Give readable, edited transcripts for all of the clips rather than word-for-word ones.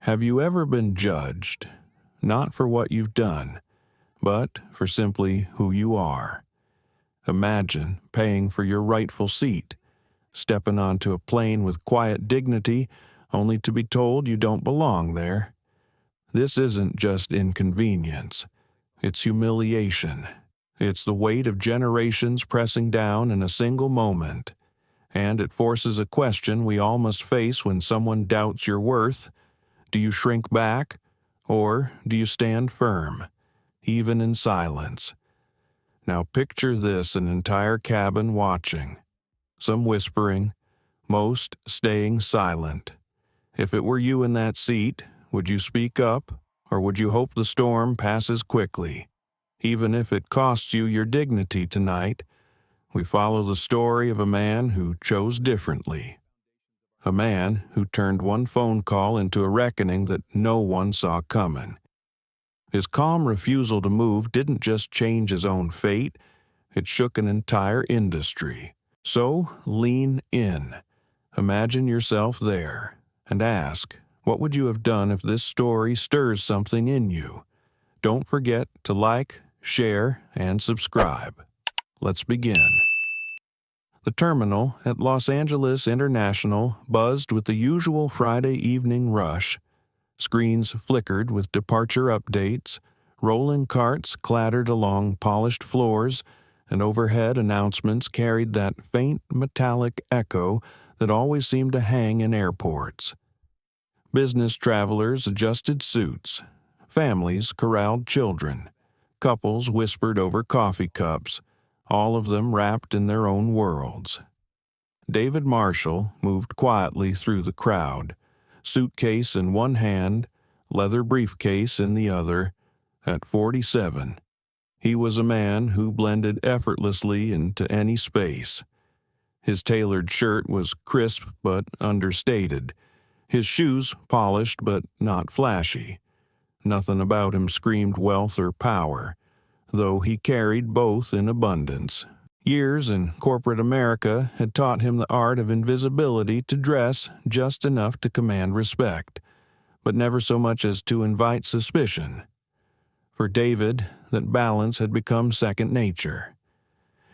Have you ever been judged, not for what you've done, but for simply who you are? Imagine paying for your rightful seat, stepping onto a plane with quiet dignity, only to be told you don't belong there. This isn't just inconvenience. It's humiliation. It's the weight of generations pressing down in a single moment. And it forces a question we all must face when someone doubts your worth. Do you shrink back, or do you stand firm, even in silence? Now picture this: an entire cabin watching, some whispering, most staying silent. If it were you in that seat, would you speak up, or would you hope the storm passes quickly? Even if it costs you your dignity tonight, we follow the story of a man who chose differently. A man who turned one phone call into a reckoning that no one saw coming. His calm refusal to move didn't just change his own fate, it shook an entire industry. So lean in. Imagine yourself there, and ask, what would you have done if this story stirs something in you? Don't forget to like, share, and subscribe. Let's begin. The terminal at Los Angeles International buzzed with the usual Friday evening rush. Screens flickered with departure updates, rolling carts clattered along polished floors, and overhead announcements carried that faint metallic echo that always seemed to hang in airports. Business travelers adjusted suits. Families corralled children. Couples whispered over coffee cups, all of them wrapped in their own worlds. David Marshall moved quietly through the crowd, suitcase in one hand, leather briefcase in the other. At 47, he was a man who blended effortlessly into any space. His tailored shirt was crisp but understated, his shoes polished but not flashy. Nothing about him screamed wealth or power, though he carried both in abundance. Years in corporate America had taught him the art of invisibility to dress just enough to command respect, but never so much as to invite suspicion. For David, that balance had become second nature.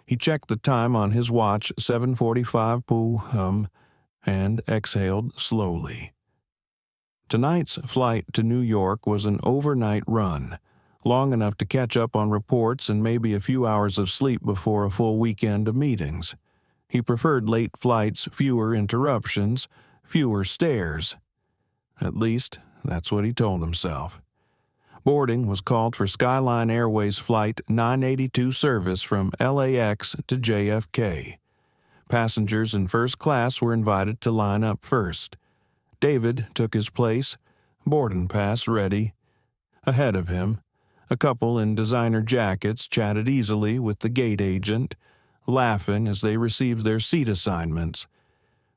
He checked the time on his watch, 7:45 p.m., and exhaled slowly. Tonight's flight to New York was an overnight run, long enough to catch up on reports and maybe a few hours of sleep before a full weekend of meetings. He preferred late flights, fewer interruptions, fewer stares. At least, that's what he told himself. Boarding was called for Skyline Airways Flight 982 service from LAX to JFK. Passengers in first class were invited to line up first. David took his place, boarding pass ready. Ahead of him, a couple in designer jackets chatted easily with the gate agent, laughing as they received their seat assignments.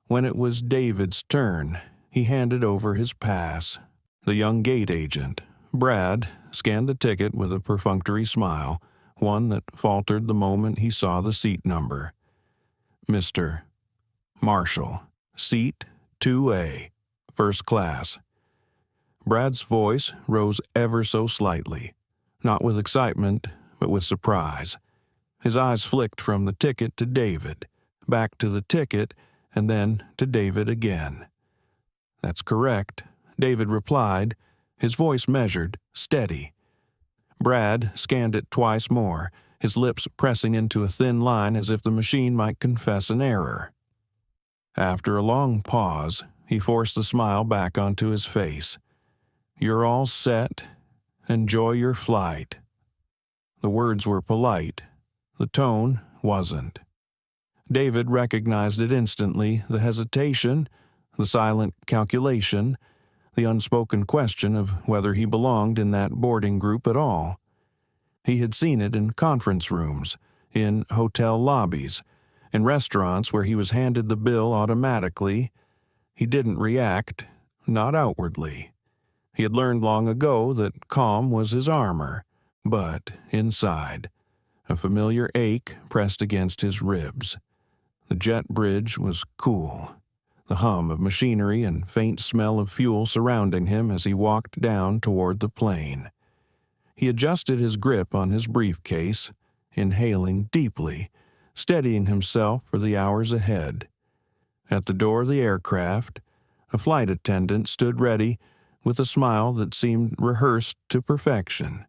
When it was David's turn, he handed over his pass. The young gate agent, Brad, scanned the ticket with a perfunctory smile, one that faltered the moment he saw the seat number. Mr. Marshall, seat 2A, first class. Brad's voice rose ever so slightly, not with excitement, but with surprise. His eyes flicked from the ticket to David, back to the ticket, and then to David again. "That's correct," David replied, his voice measured, steady. Brad scanned it twice more, his lips pressing into a thin line as if the machine might confess an error. After a long pause, he forced the smile back onto his face. "You're all set. Enjoy your flight." The words were polite. The tone wasn't. David recognized it instantly, the hesitation, the silent calculation, the unspoken question of whether he belonged in that boarding group at all. He had seen it in conference rooms, in hotel lobbies, in restaurants where he was handed the bill automatically. He didn't react, not outwardly. He had learned long ago that calm was his armor, but inside, a familiar ache pressed against his ribs. The jet bridge was cool. the hum of machinery and faint smell of fuel surrounding him as he walked down toward the plane. He adjusted his grip on his briefcase, inhaling deeply, steadying himself for the hours ahead. At the door of the aircraft, a flight attendant stood ready with a smile that seemed rehearsed to perfection.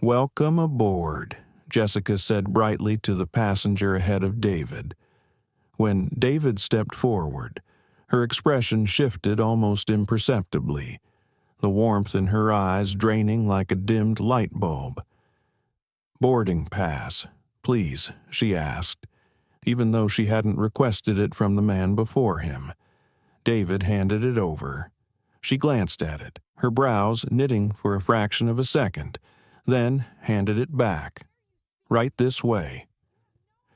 "Welcome aboard," Jessica said brightly to the passenger ahead of David. When David stepped forward, her expression shifted almost imperceptibly, the warmth in her eyes draining like a dimmed light bulb. "Boarding pass, please," she asked, even though she hadn't requested it from the man before him. David handed it over. She glanced at it, her brows knitting for a fraction of a second, then handed it back. "Right this way."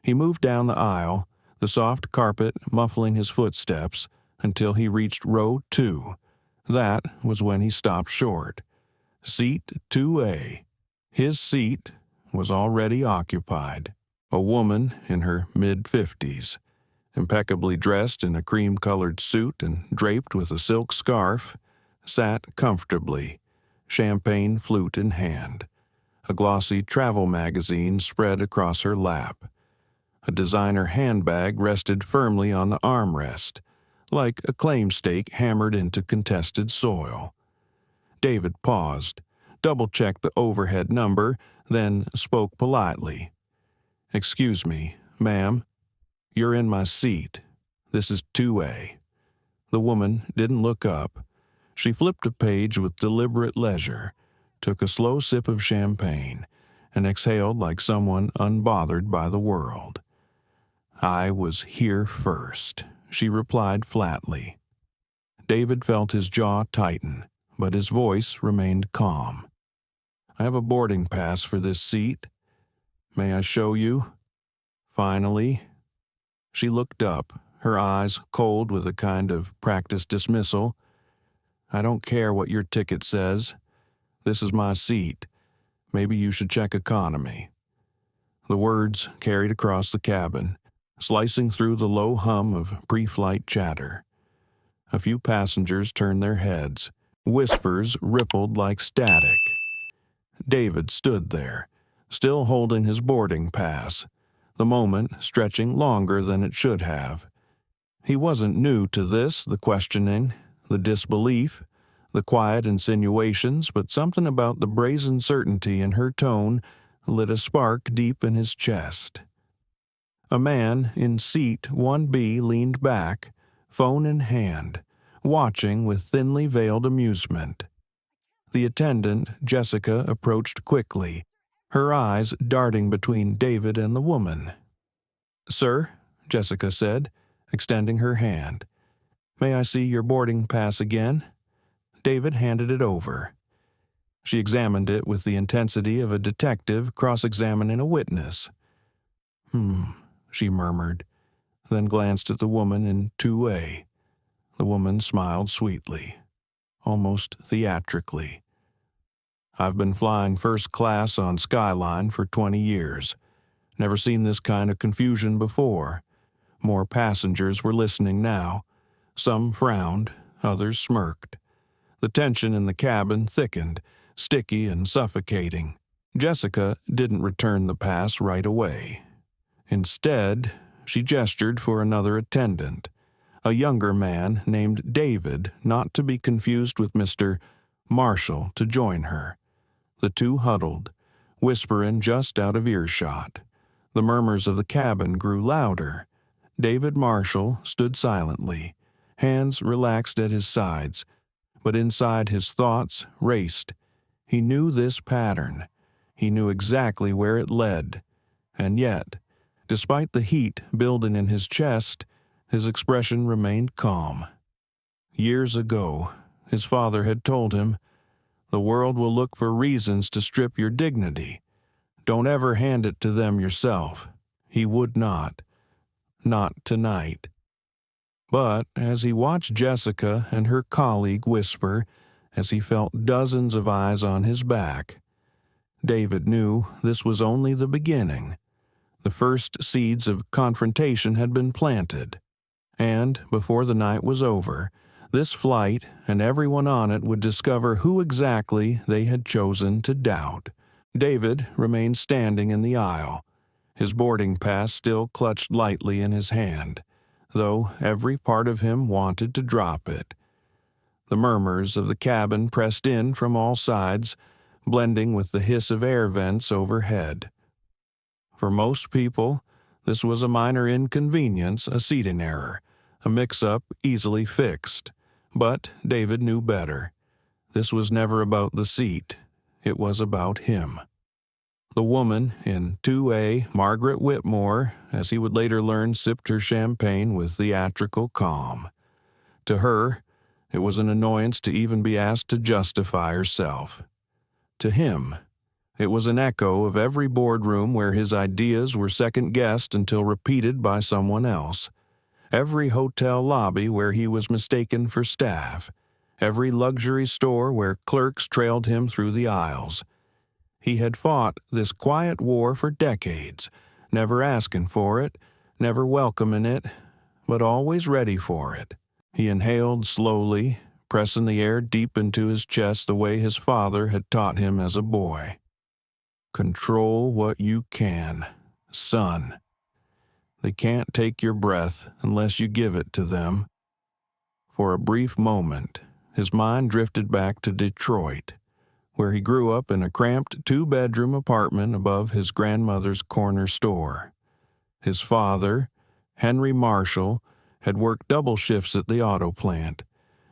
He moved down the aisle, the soft carpet muffling his footsteps, until he reached row 2. That was when he stopped short. Seat 2A. His seat was already occupied. A woman in her mid-50s, impeccably dressed in a cream-colored suit and draped with a silk scarf, sat comfortably, champagne flute in hand. A glossy travel magazine spread across her lap. A designer handbag rested firmly on the armrest, like a claim stake hammered into contested soil. David paused, double-checked the overhead number, then spoke politely. "Excuse me, ma'am. You're in my seat. This is 2A." The woman didn't look up. She flipped a page with deliberate leisure, took a slow sip of champagne, and exhaled like someone unbothered by the world. "I was here first," she replied flatly. David felt his jaw tighten, but his voice remained calm. "I have a boarding pass for this seat. May I show you?" Finally. She looked up, her eyes cold with a kind of practiced dismissal. "I don't care what your ticket says. This is my seat. Maybe you should check economy." The words carried across the cabin, slicing through the low hum of pre-flight chatter. A few passengers turned their heads. Whispers rippled like static. David stood there, still holding his boarding pass, the moment stretching longer than it should have. He wasn't new to this, the questioning, the disbelief, the quiet insinuations, but something about the brazen certainty in her tone lit a spark deep in his chest. A man in seat 1B leaned back, phone in hand, watching with thinly veiled amusement. The attendant, Jessica, approached quickly, her eyes darting between David and the woman. "Sir," Jessica said, extending her hand. "May I see your boarding pass again?" David handed it over. She examined it with the intensity of a detective cross-examining a witness. She murmured, then glanced at the woman in 2A. The woman smiled sweetly, almost theatrically. "I've been flying first class on Skyline for 20 years. Never seen this kind of confusion before." More passengers were listening now. Some frowned, others smirked. The tension in the cabin thickened, sticky and suffocating. Jessica didn't return the pass right away. Instead, she gestured for another attendant, a younger man named David, not to be confused with Mr. Marshall, to join her. The two huddled, whispering just out of earshot. The murmurs of the cabin grew louder. David Marshall stood silently, hands relaxed at his sides, but inside his thoughts raced. He knew this pattern. He knew exactly where it led. And yet, despite the heat building in his chest, his expression remained calm. Years ago, his father had told him, "The world will look for reasons to strip your dignity. Don't ever hand it to them yourself." He would not. Not tonight. But as he watched Jessica and her colleague whisper, as he felt dozens of eyes on his back, David knew this was only the beginning. The first seeds of confrontation had been planted. And before the night was over, this flight and everyone on it would discover who exactly they had chosen to doubt. David remained standing in the aisle, his boarding pass still clutched lightly in his hand, though every part of him wanted to drop it. The murmurs of the cabin pressed in from all sides, blending with the hiss of air vents overhead. For most people, this was a minor inconvenience, a seating error, a mix-up easily fixed. But David knew better. This was never about the seat. It was about him. The woman in 2A, Margaret Whitmore, as he would later learn, sipped her champagne with theatrical calm. To her, it was an annoyance to even be asked to justify herself. To him, it was an echo of every boardroom where his ideas were second-guessed until repeated by someone else. Every hotel lobby where he was mistaken for staff. Every luxury store where clerks trailed him through the aisles. He had fought this quiet war for decades, never asking for it, never welcoming it, but always ready for it. He inhaled slowly, pressing the air deep into his chest the way his father had taught him as a boy. Control what you can, son. They can't take your breath unless you give it to them. For a brief moment, his mind drifted back to Detroit, where he grew up in a cramped two-bedroom apartment above his grandmother's corner store. His father, Henry Marshall, had worked double shifts at the auto plant,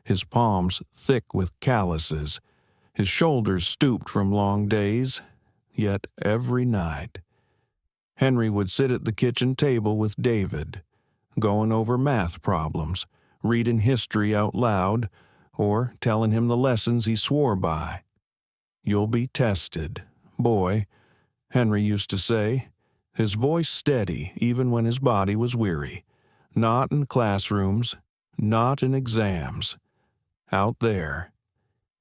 his palms thick with calluses, his shoulders stooped from long days, yet every night Henry would sit at the kitchen table with David, going over math problems, reading history out loud, or telling him the lessons he swore by. "You'll be tested, boy," Henry used to say, his voice steady even when his body was weary. Not in classrooms, not in exams. Out there.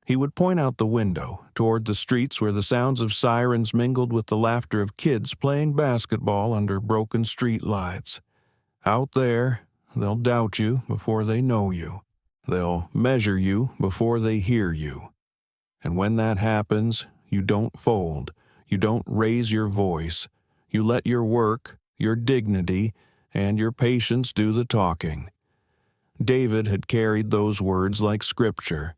He would point out the window, toward the streets where the sounds of sirens mingled with the laughter of kids playing basketball under broken street lights. Out there, they'll doubt you before they know you. They'll measure you before they hear you. And when that happens, you don't fold. You don't raise your voice. You let your work, your dignity, and your patience do the talking. David had carried those words like scripture.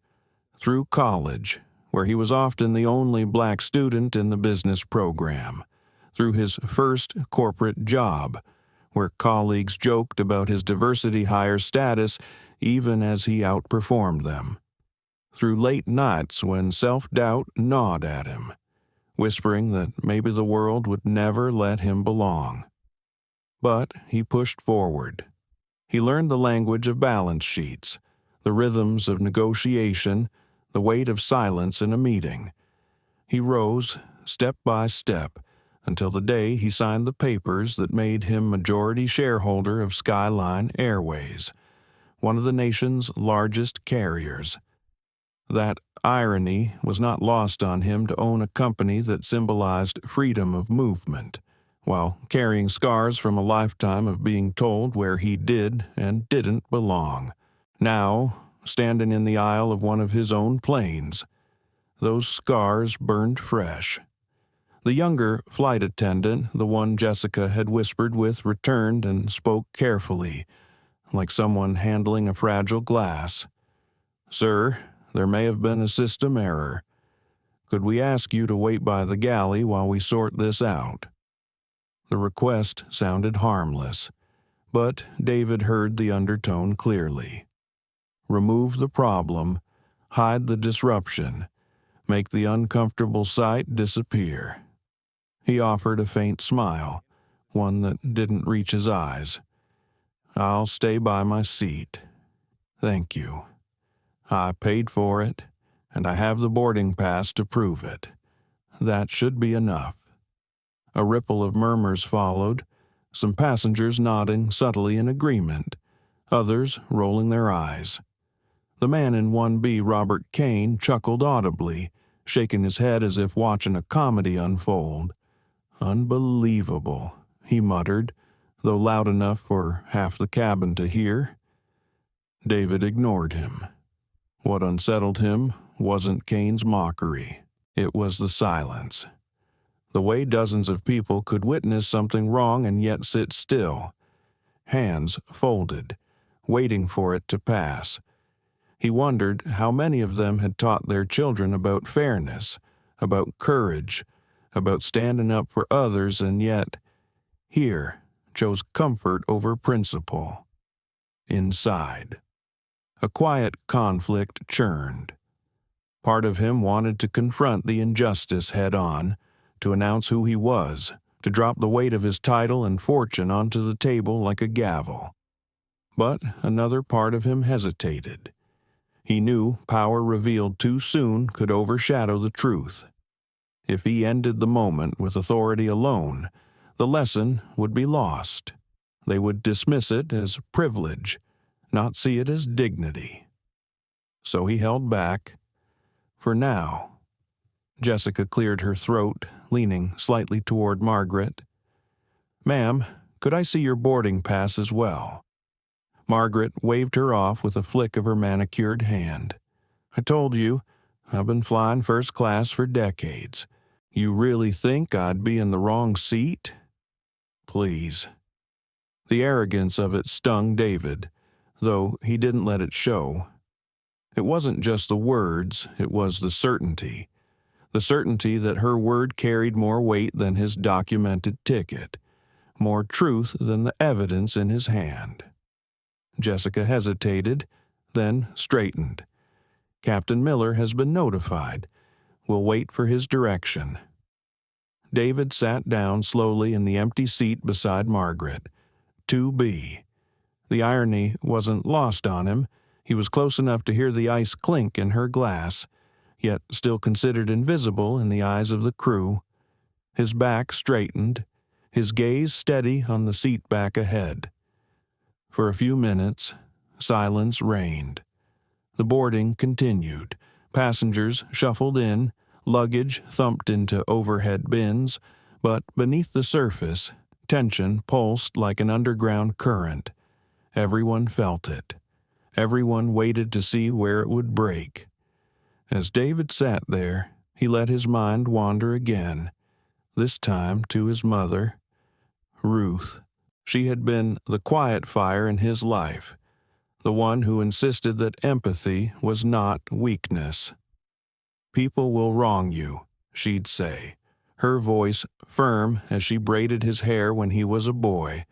Through college, where he was often the only black student in the business program. Through his first corporate job, where colleagues joked about his diversity hire status even as he outperformed them. Through late nights when self-doubt gnawed at him, whispering that maybe the world would never let him belong. But he pushed forward. He learned the language of balance sheets, the rhythms of negotiation, the weight of silence in a meeting. He rose, step by step, until the day he signed the papers that made him majority shareholder of Skyline Airways, one of the nation's largest carriers. That irony was not lost on him to own a company that symbolized freedom of movement, while carrying scars from a lifetime of being told where he did and didn't belong. Now, standing in the aisle of one of his own planes, those scars burned fresh. The younger flight attendant, the one Jessica had whispered with, returned and spoke carefully, like someone handling a fragile glass. "Sir, there may have been a system error. Could we ask you to wait by the galley while we sort this out?" The request sounded harmless, but David heard the undertone clearly. Remove the problem, hide the disruption, make the uncomfortable sight disappear. He offered a faint smile, one that didn't reach his eyes. "I'll stay by my seat. Thank you. I paid for it, and I have the boarding pass to prove it. That should be enough." A ripple of murmurs followed, some passengers nodding subtly in agreement, others rolling their eyes. The man in 1B, Robert Kane, chuckled audibly, shaking his head as if watching a comedy unfold. "Unbelievable," he muttered. though loud enough for half the cabin to hear. David ignored him. What unsettled him wasn't Kane's mockery. It was the silence. The way dozens of people could witness something wrong and yet sit still, hands folded, waiting for it to pass. He wondered how many of them had taught their children about fairness, about courage, about standing up for others, and yet, here, chose comfort over principle. Inside, a quiet conflict churned. Part of him wanted to confront the injustice head-on, to announce who he was, to drop the weight of his title and fortune onto the table like a gavel. But another part of him hesitated. He knew power revealed too soon could overshadow the truth. If he ended the moment with authority alone, the lesson would be lost. They would dismiss it as privilege, not see it as dignity. So he held back. For now. Jessica cleared her throat, leaning slightly toward Margaret. "Ma'am, could I see your boarding pass as well?" Margaret waved her off with a flick of her manicured hand. "I told you, I've been flying first class for decades. You really think I'd be in the wrong seat? Please." The arrogance of it stung David, though he didn't let it show. It wasn't just the words, it was the certainty that her word carried more weight than his documented ticket, more truth than the evidence in his hand. Jessica hesitated, then straightened. "Captain Miller has been notified. We'll wait for his direction." David sat down slowly in the empty seat beside Margaret. 2B. The irony wasn't lost on him. He was close enough to hear the ice clink in her glass, yet still considered invisible in the eyes of the crew. His back straightened, his gaze steady on the seat back ahead. For a few minutes, silence reigned. The boarding continued. Passengers shuffled in, luggage thumped into overhead bins, but beneath the surface, tension pulsed like an underground current. Everyone felt it. Everyone waited to see where it would break. As David sat there, he let his mind wander again, this time to his mother, Ruth. She had been the quiet fire in his life, the one who insisted that empathy was not weakness. "People will wrong you," she'd say, her voice firm as she braided his hair when he was a boy.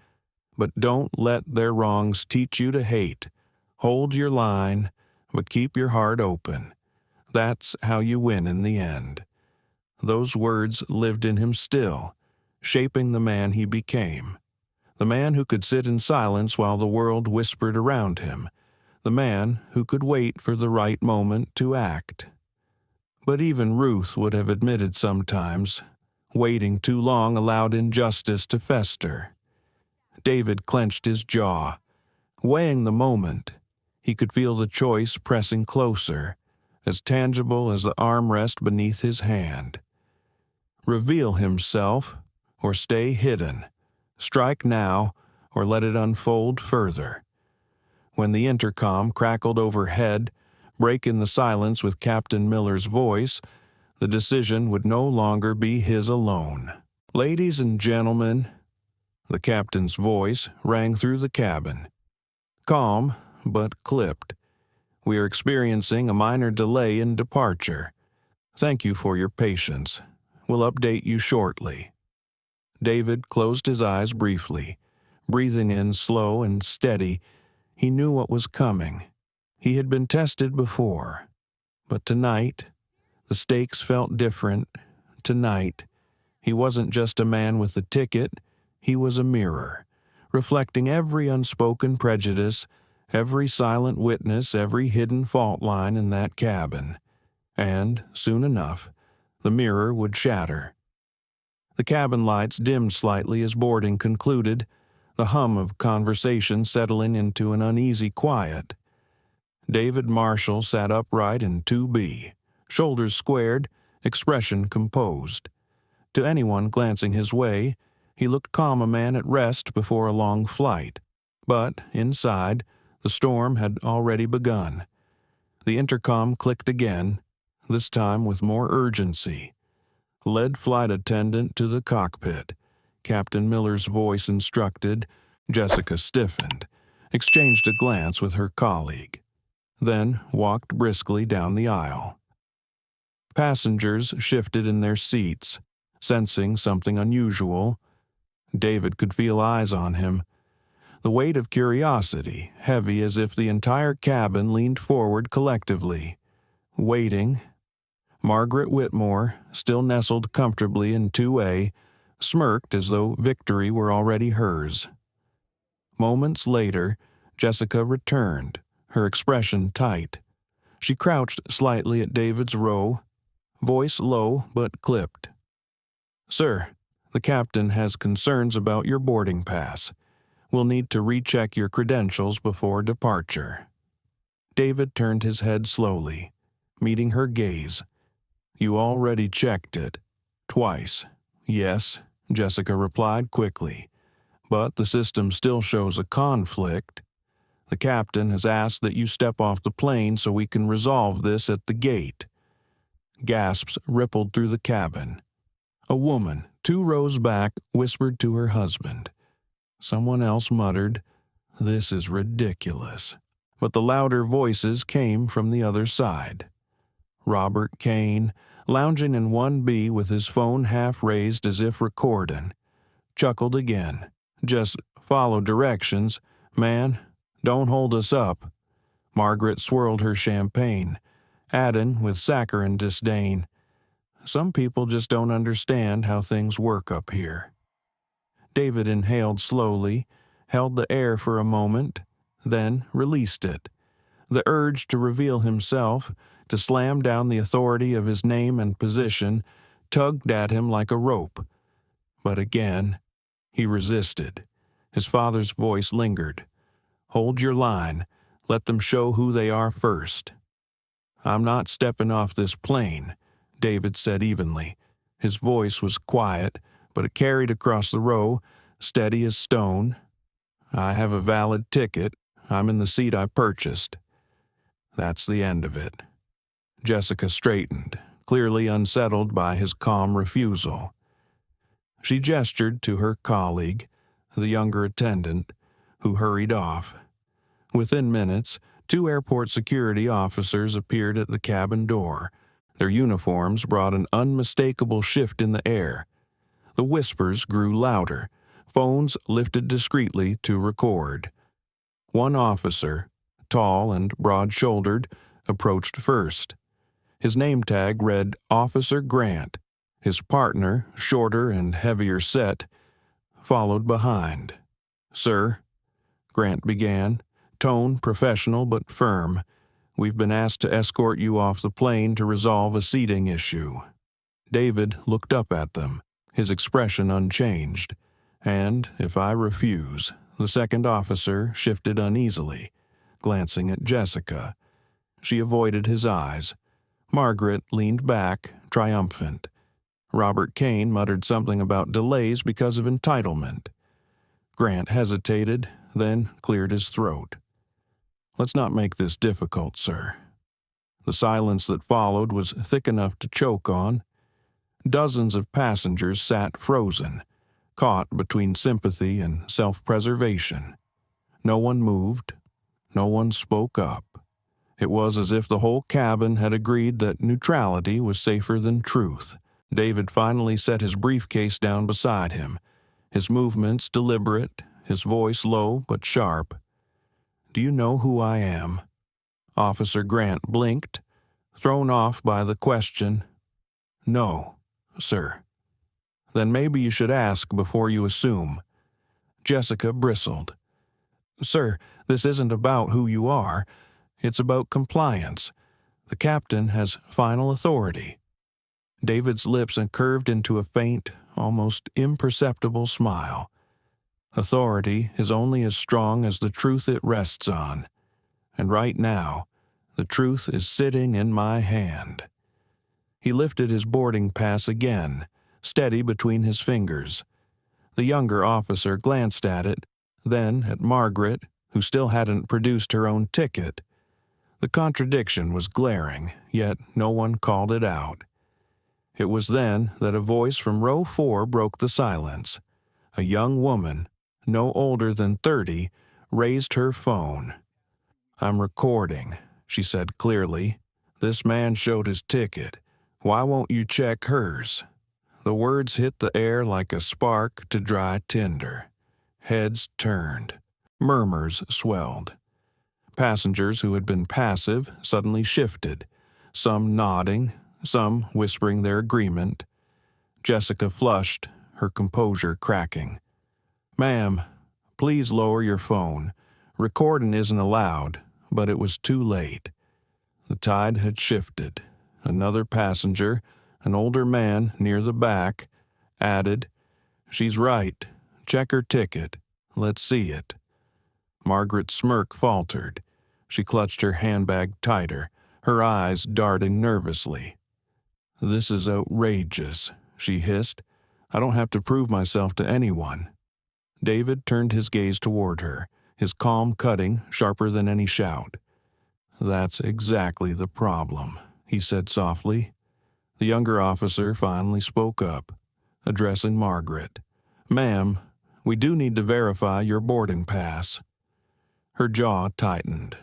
"But don't let their wrongs teach you to hate. Hold your line, but keep your heart open. That's how you win in the end." Those words lived in him still, shaping the man he became. The man who could sit in silence while the world whispered around him. The man who could wait for the right moment to act. But even Ruth would have admitted sometimes, waiting too long allowed injustice to fester. David clenched his jaw. Weighing the moment, he could feel the choice pressing closer, as tangible as the armrest beneath his hand. Reveal himself, or stay hidden. Strike now, or let it unfold further. When the intercom crackled overhead, breaking the silence with Captain Miller's voice, the decision would no longer be his alone. "Ladies and gentlemen," the captain's voice rang through the cabin. Calm, but clipped. "We are experiencing a minor delay in departure. Thank you for your patience. We'll update you shortly." David closed his eyes briefly, breathing in slow and steady. He knew what was coming. He had been tested before. But tonight, the stakes felt different. Tonight, he wasn't just a man with a ticket, he was a mirror, reflecting every unspoken prejudice, every silent witness, every hidden fault line in that cabin. And, soon enough, the mirror would shatter. The cabin lights dimmed slightly as boarding concluded, the hum of conversation settling into an uneasy quiet. David Marshall sat upright in 2B, shoulders squared, expression composed. To anyone glancing his way, He looked calm, a man at rest before a long flight. But inside, the storm had already begun. The intercom clicked again, this time with more urgency. Lead flight attendant to the cockpit. Captain Miller's voice instructed. Jessica stiffened, exchanged a glance with her colleague, then walked briskly down the aisle. Passengers shifted in their seats, sensing something unusual. David could feel eyes on him. The weight of curiosity, heavy as if the entire cabin leaned forward collectively, waiting. Margaret Whitmore, still nestled comfortably in 2A, smirked as though victory were already hers. Moments later, Jessica returned, her expression tight. She crouched slightly at David's row, voice low but clipped. "Sir, the captain has concerns about your boarding pass. We'll need to recheck your credentials before departure." David turned his head slowly, meeting her gaze. "You already checked it. Twice." "Yes," Jessica replied quickly. "But the system still shows a conflict. The captain has asked that you step off the plane so we can resolve this at the gate." Gasps rippled through the cabin. A woman, 2 rows back, whispered to her husband. Someone else muttered, "This is ridiculous." But the louder voices came from the other side. Robert Kane, lounging in 1B with his phone half raised as if recording, chuckled again. "Just follow directions, man. Don't hold us up." Margaret swirled her champagne, adding with saccharine disdain, "Some people just don't understand how things work up here." David inhaled slowly, held the air for a moment, then released it. The urge to reveal himself, to slam down the authority of his name and position, tugged at him like a rope. But again, he resisted. His father's voice lingered. "Hold your line. Let them show who they are first." "I'm not stepping off this plane," David said evenly. His voice was quiet, but it carried across the row, steady as stone. "I have a valid ticket. I'm in the seat I purchased." That's the end of it. Jessica straightened, clearly unsettled by his calm refusal. She gestured to her colleague, the younger attendant, who hurried off. Within minutes, 2 airport security officers appeared at the cabin door. Their uniforms brought an unmistakable shift in the air. The whispers grew louder, phones lifted discreetly to record. One officer, tall and broad-shouldered, approached first. His name tag read Officer Grant. His partner, shorter and heavier set, followed behind. "Sir," Grant began, tone professional but firm, "we've been asked to escort you off the plane to resolve a seating issue." David looked up at them, his expression unchanged. "And if I refuse," the second officer shifted uneasily, glancing at Jessica. She avoided his eyes. Margaret leaned back, triumphant. Robert Kane muttered something about delays because of entitlement. Grant hesitated, then cleared his throat. "Let's not make this difficult, sir." The silence that followed was thick enough to choke on. Dozens of passengers sat frozen, caught between sympathy and self-preservation. No one moved. No one spoke up. It was as if the whole cabin had agreed that neutrality was safer than truth. David finally set his briefcase down beside him, his movements deliberate, his voice low but sharp. "Do you know who I am?" Officer Grant blinked, thrown off by the question. "No, sir." "Then maybe you should ask before you assume." Jessica bristled. "Sir, this isn't about who you are. It's about compliance. The captain has final authority." David's lips curved into a faint, almost imperceptible smile. "Authority is only as strong as the truth it rests on. And right now, the truth is sitting in my hand." He lifted his boarding pass again, steady between his fingers. The younger officer glanced at it, then at Margaret, who still hadn't produced her own ticket. The contradiction was glaring, yet no one called it out. It was then that a voice from row 4 broke the silence. A young woman, no older than 30, raised her phone. "I'm recording," she said clearly. "This man showed his ticket. Why won't you check hers?" The words hit the air like a spark to dry tinder. Heads turned. Murmurs swelled. Passengers who had been passive suddenly shifted, some nodding, some whispering their agreement. Jessica flushed, her composure cracking. "Ma'am, please lower your phone. Recording isn't allowed," but it was too late. The tide had shifted. Another passenger, an older man near the back, added, "She's right. Check her ticket. Let's see it." Margaret's smirk faltered. She clutched her handbag tighter, her eyes darting nervously. "This is outrageous," she hissed. "I don't have to prove myself to anyone." David turned his gaze toward her, his calm cutting sharper than any shout. "That's exactly the problem," he said softly. The younger officer finally spoke up, addressing Margaret. "Ma'am, we do need to verify your boarding pass." Her jaw tightened.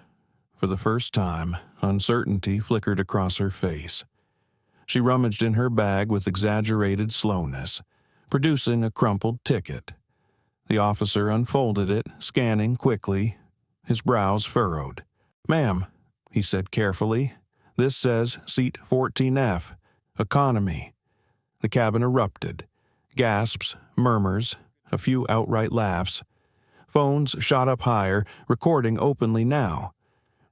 For the first time, uncertainty flickered across her face. She rummaged in her bag with exaggerated slowness, producing a crumpled ticket. The officer unfolded it, scanning quickly, his brows furrowed. "Ma'am," he said carefully, "this says seat 14F, economy." The cabin erupted. Gasps, murmurs, a few outright laughs. Phones shot up higher, recording openly now.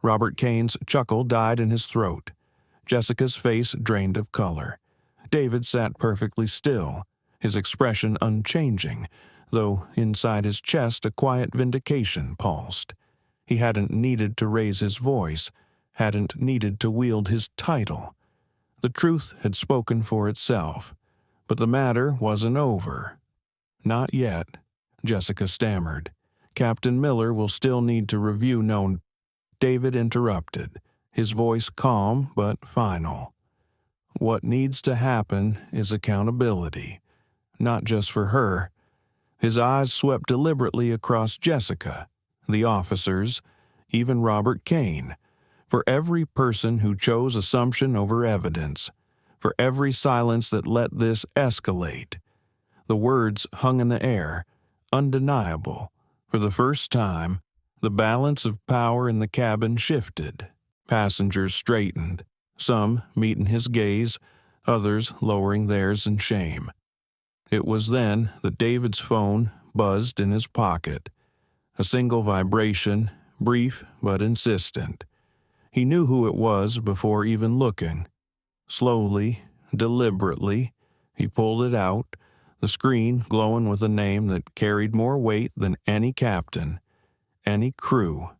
Robert Kane's chuckle died in his throat. Jessica's face drained of color. David sat perfectly still, his expression unchanging, though inside his chest a quiet vindication pulsed. He hadn't needed to raise his voice, hadn't needed to wield his title. The truth had spoken for itself, but the matter wasn't over. "Not yet," Jessica stammered. "Captain Miller will still need to review known—" David interrupted, his voice calm but final. "What needs to happen is accountability, not just for her." His eyes swept deliberately across Jessica, the officers, even Robert Kane, for every person who chose assumption over evidence, for every silence that let this escalate. The words hung in the air, undeniable. For the first time, the balance of power in the cabin shifted. Passengers straightened, some meeting his gaze, others lowering theirs in shame. It was then that David's phone buzzed in his pocket. A single vibration, brief but insistent. He knew who it was before even looking. Slowly, deliberately, he pulled it out, the screen glowing with a name that carried more weight than any captain, any crew.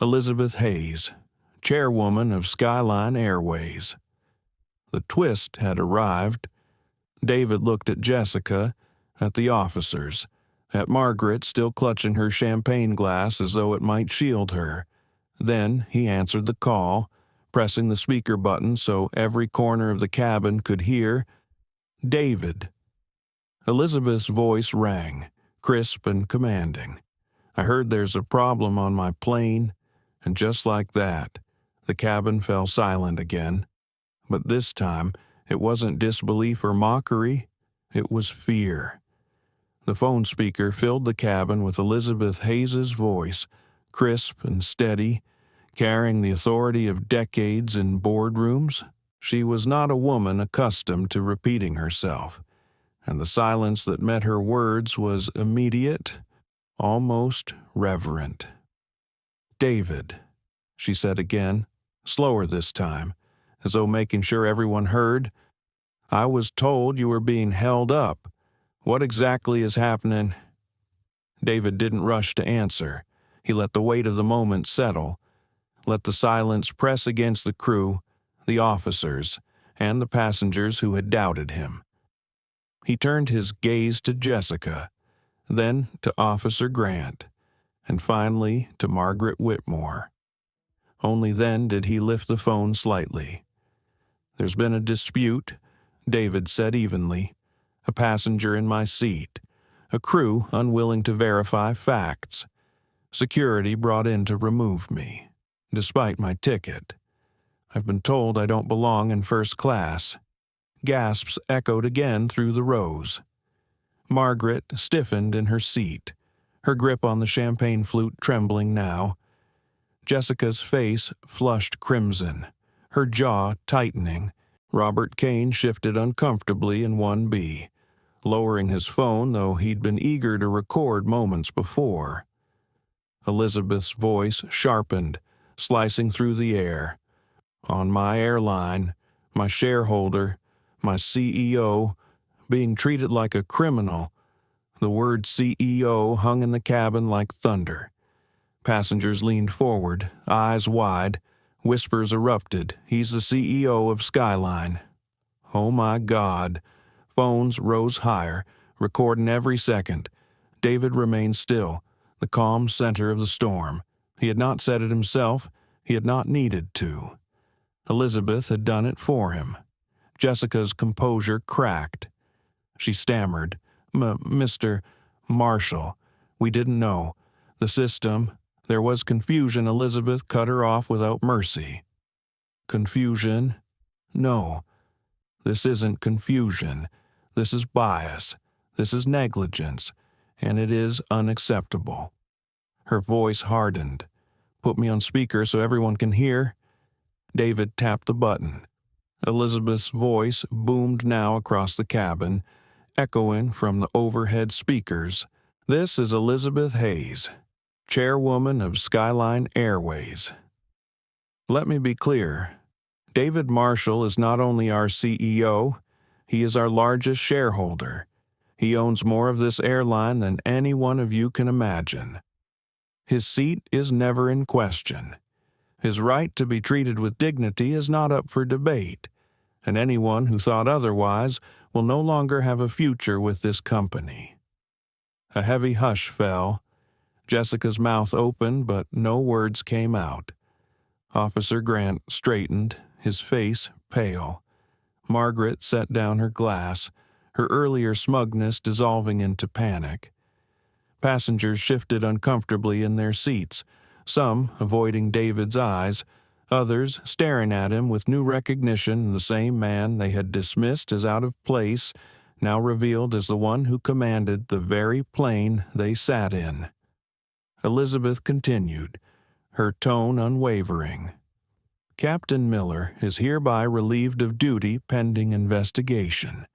Elizabeth Hayes, chairwoman of Skyline Airways. The twist had arrived. David looked at Jessica, at the officers, at Margaret still clutching her champagne glass as though it might shield her. Then he answered the call, pressing the speaker button so every corner of the cabin could hear. "David." Elizabeth's voice rang, crisp and commanding. "I heard there's a problem on my plane," and just like that, the cabin fell silent again. But this time, it wasn't disbelief or mockery, it was fear. The phone speaker filled the cabin with Elizabeth Hayes's voice, crisp and steady, carrying the authority of decades in boardrooms. She was not a woman accustomed to repeating herself, and the silence that met her words was immediate, almost reverent. "David," she said again, slower this time, as though making sure everyone heard. "I was told you were being held up. What exactly is happening?" David didn't rush to answer. He let the weight of the moment settle, let the silence press against the crew, the officers, and the passengers who had doubted him. He turned his gaze to Jessica, then to Officer Grant, and finally to Margaret Whitmore. Only then did he lift the phone slightly. "There's been a dispute," David said evenly. "A passenger in my seat. A crew unwilling to verify facts. Security brought in to remove me, despite my ticket. I've been told I don't belong in first class." Gasps echoed again through the rows. Margaret stiffened in her seat, her grip on the champagne flute trembling now. Jessica's face flushed crimson, her jaw tightening. Robert Kane shifted uncomfortably in 1B, lowering his phone, though he'd been eager to record moments before. Elizabeth's voice sharpened, slicing through the air. "On my airline, my shareholder, my CEO, being treated like a criminal." The word CEO hung in the cabin like thunder. Passengers leaned forward, eyes wide. Whispers erupted. "He's the CEO of Skyline." Oh my God. Phones rose higher, recording every second. David remained still, the calm center of the storm. He had not said it himself. He had not needed to. Elizabeth had done it for him. Jessica's composure cracked. She stammered, "Mr. Marshall, we didn't know. The system." There was confusion. Elizabeth cut her off without mercy. "Confusion? No. This isn't confusion. This is bias. This is negligence. And it is unacceptable." Her voice hardened. "Put me on speaker so everyone can hear." David tapped the button. Elizabeth's voice boomed now across the cabin, echoing from the overhead speakers. "This is Elizabeth Hayes, chairwoman of Skyline Airways. Let me be clear. David Marshall is not only our CEO, he is our largest shareholder. He owns more of this airline than any one of you can imagine. His seat is never in question. His right to be treated with dignity is not up for debate, and anyone who thought otherwise will no longer have a future with this company." A heavy hush fell. Jessica's mouth opened, but no words came out. Officer Grant straightened, his face pale. Margaret set down her glass, her earlier smugness dissolving into panic. Passengers shifted uncomfortably in their seats, some avoiding David's eyes, others staring at him with new recognition. The same man they had dismissed as out of place now revealed as the one who commanded the very plane they sat in. Elizabeth continued, her tone unwavering. "Captain Miller is hereby relieved of duty pending investigation.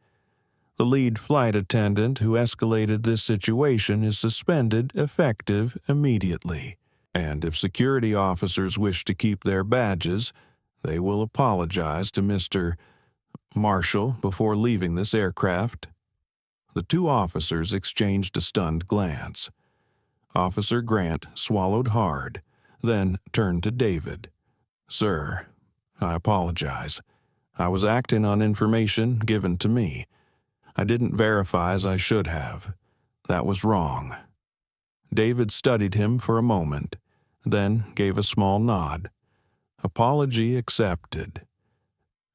The lead flight attendant who escalated this situation is suspended effective immediately, and if security officers wish to keep their badges, they will apologize to Mr. Marshall before leaving this aircraft." The two officers exchanged a stunned glance. Officer Grant swallowed hard, then turned to David. "Sir, I apologize. I was acting on information given to me. I didn't verify as I should have. That was wrong." David studied him for a moment, then gave a small nod. "Apology accepted.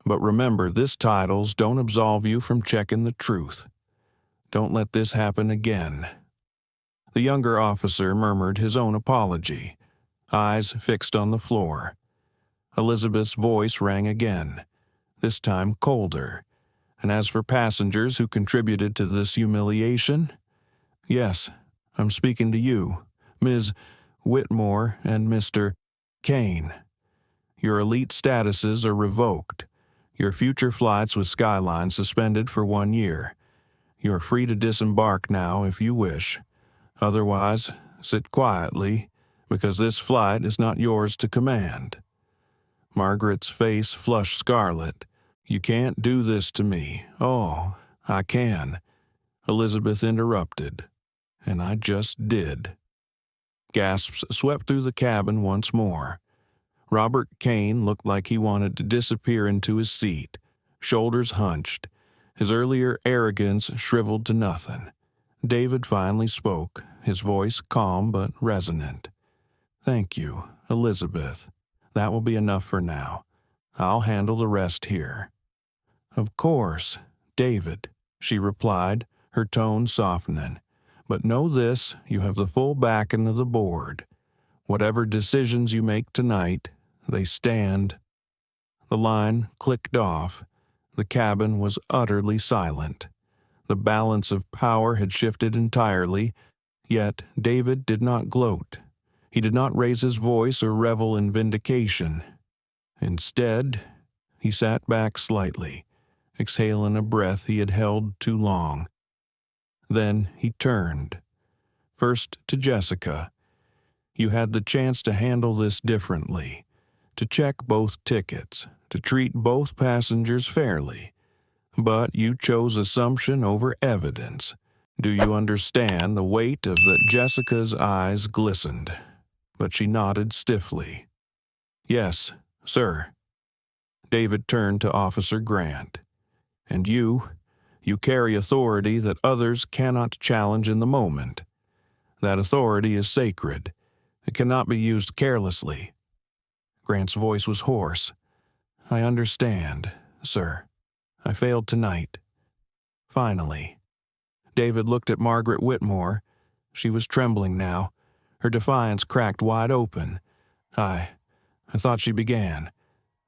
But remember, this titles don't absolve you from checking the truth. Don't let this happen again." The younger officer murmured his own apology, eyes fixed on the floor. Elizabeth's voice rang again, this time colder. "And as for passengers who contributed to this humiliation, yes, I'm speaking to you, Ms. Whitmore and Mr. Kane. Your elite statuses are revoked. Your future flights with Skyline suspended for 1 year. You are free to disembark now if you wish. Otherwise, sit quietly, because this flight is not yours to command." Margaret's face flushed scarlet. "You can't do this to me." "Oh, I can," Elizabeth interrupted. "And I just did." Gasps swept through the cabin once more. Robert Kane looked like he wanted to disappear into his seat, shoulders hunched, his earlier arrogance shriveled to nothing. David finally spoke, his voice calm but resonant. "Thank you, Elizabeth. That will be enough for now. I'll handle the rest here." "Of course, David," she replied, her tone softening. "But know this, you have the full backing of the board. Whatever decisions you make tonight, they stand." The line clicked off. The cabin was utterly silent. The balance of power had shifted entirely, yet David did not gloat. He did not raise his voice or revel in vindication. Instead, he sat back slightly, exhaling a breath he had held too long. Then he turned. First to Jessica. "You had the chance to handle this differently, to check both tickets, to treat both passengers fairly. But you chose assumption over evidence. Do you understand the weight of that?" Jessica's eyes glistened, but she nodded stiffly. "Yes, sir." David turned to Officer Grant. "And you carry authority that others cannot challenge in the moment. That authority is sacred. It cannot be used carelessly." Grant's voice was hoarse. "I understand, sir. I failed tonight." Finally, David looked at Margaret Whitmore. She was trembling now, her defiance cracked wide open. I thought she began,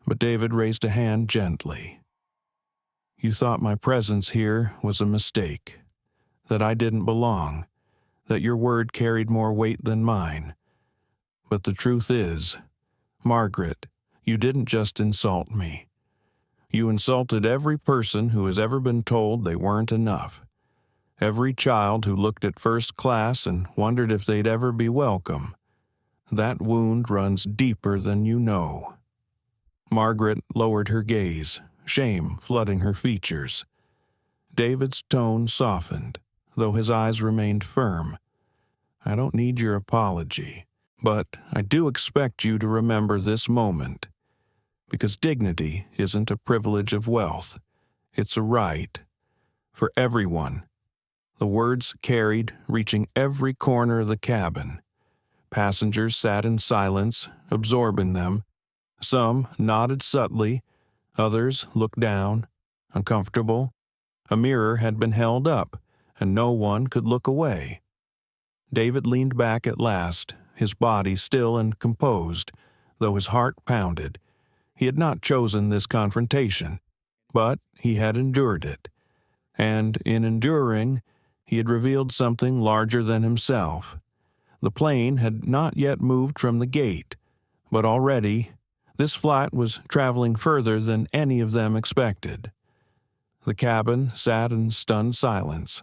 but David raised a hand gently. "You thought my presence here was a mistake, that I didn't belong, that your word carried more weight than mine. But the truth is, Margaret, you didn't just insult me. You insulted every person who has ever been told they weren't enough. Every child who looked at first class and wondered if they'd ever be welcome. That wound runs deeper than you know." Margaret lowered her gaze, shame flooding her features. David's tone softened, though his eyes remained firm. "I don't need your apology, but I do expect you to remember this moment. Because dignity isn't a privilege of wealth. It's a right. For everyone." The words carried, reaching every corner of the cabin. Passengers sat in silence, absorbing them. Some nodded subtly, others looked down, uncomfortable. A mirror had been held up, and no one could look away. David leaned back at last, his body still and composed, though his heart pounded. He had not chosen this confrontation, but he had endured it. And in enduring, he had revealed something larger than himself. The plane had not yet moved from the gate, but already this flight was traveling further than any of them expected. The cabin sat in stunned silence,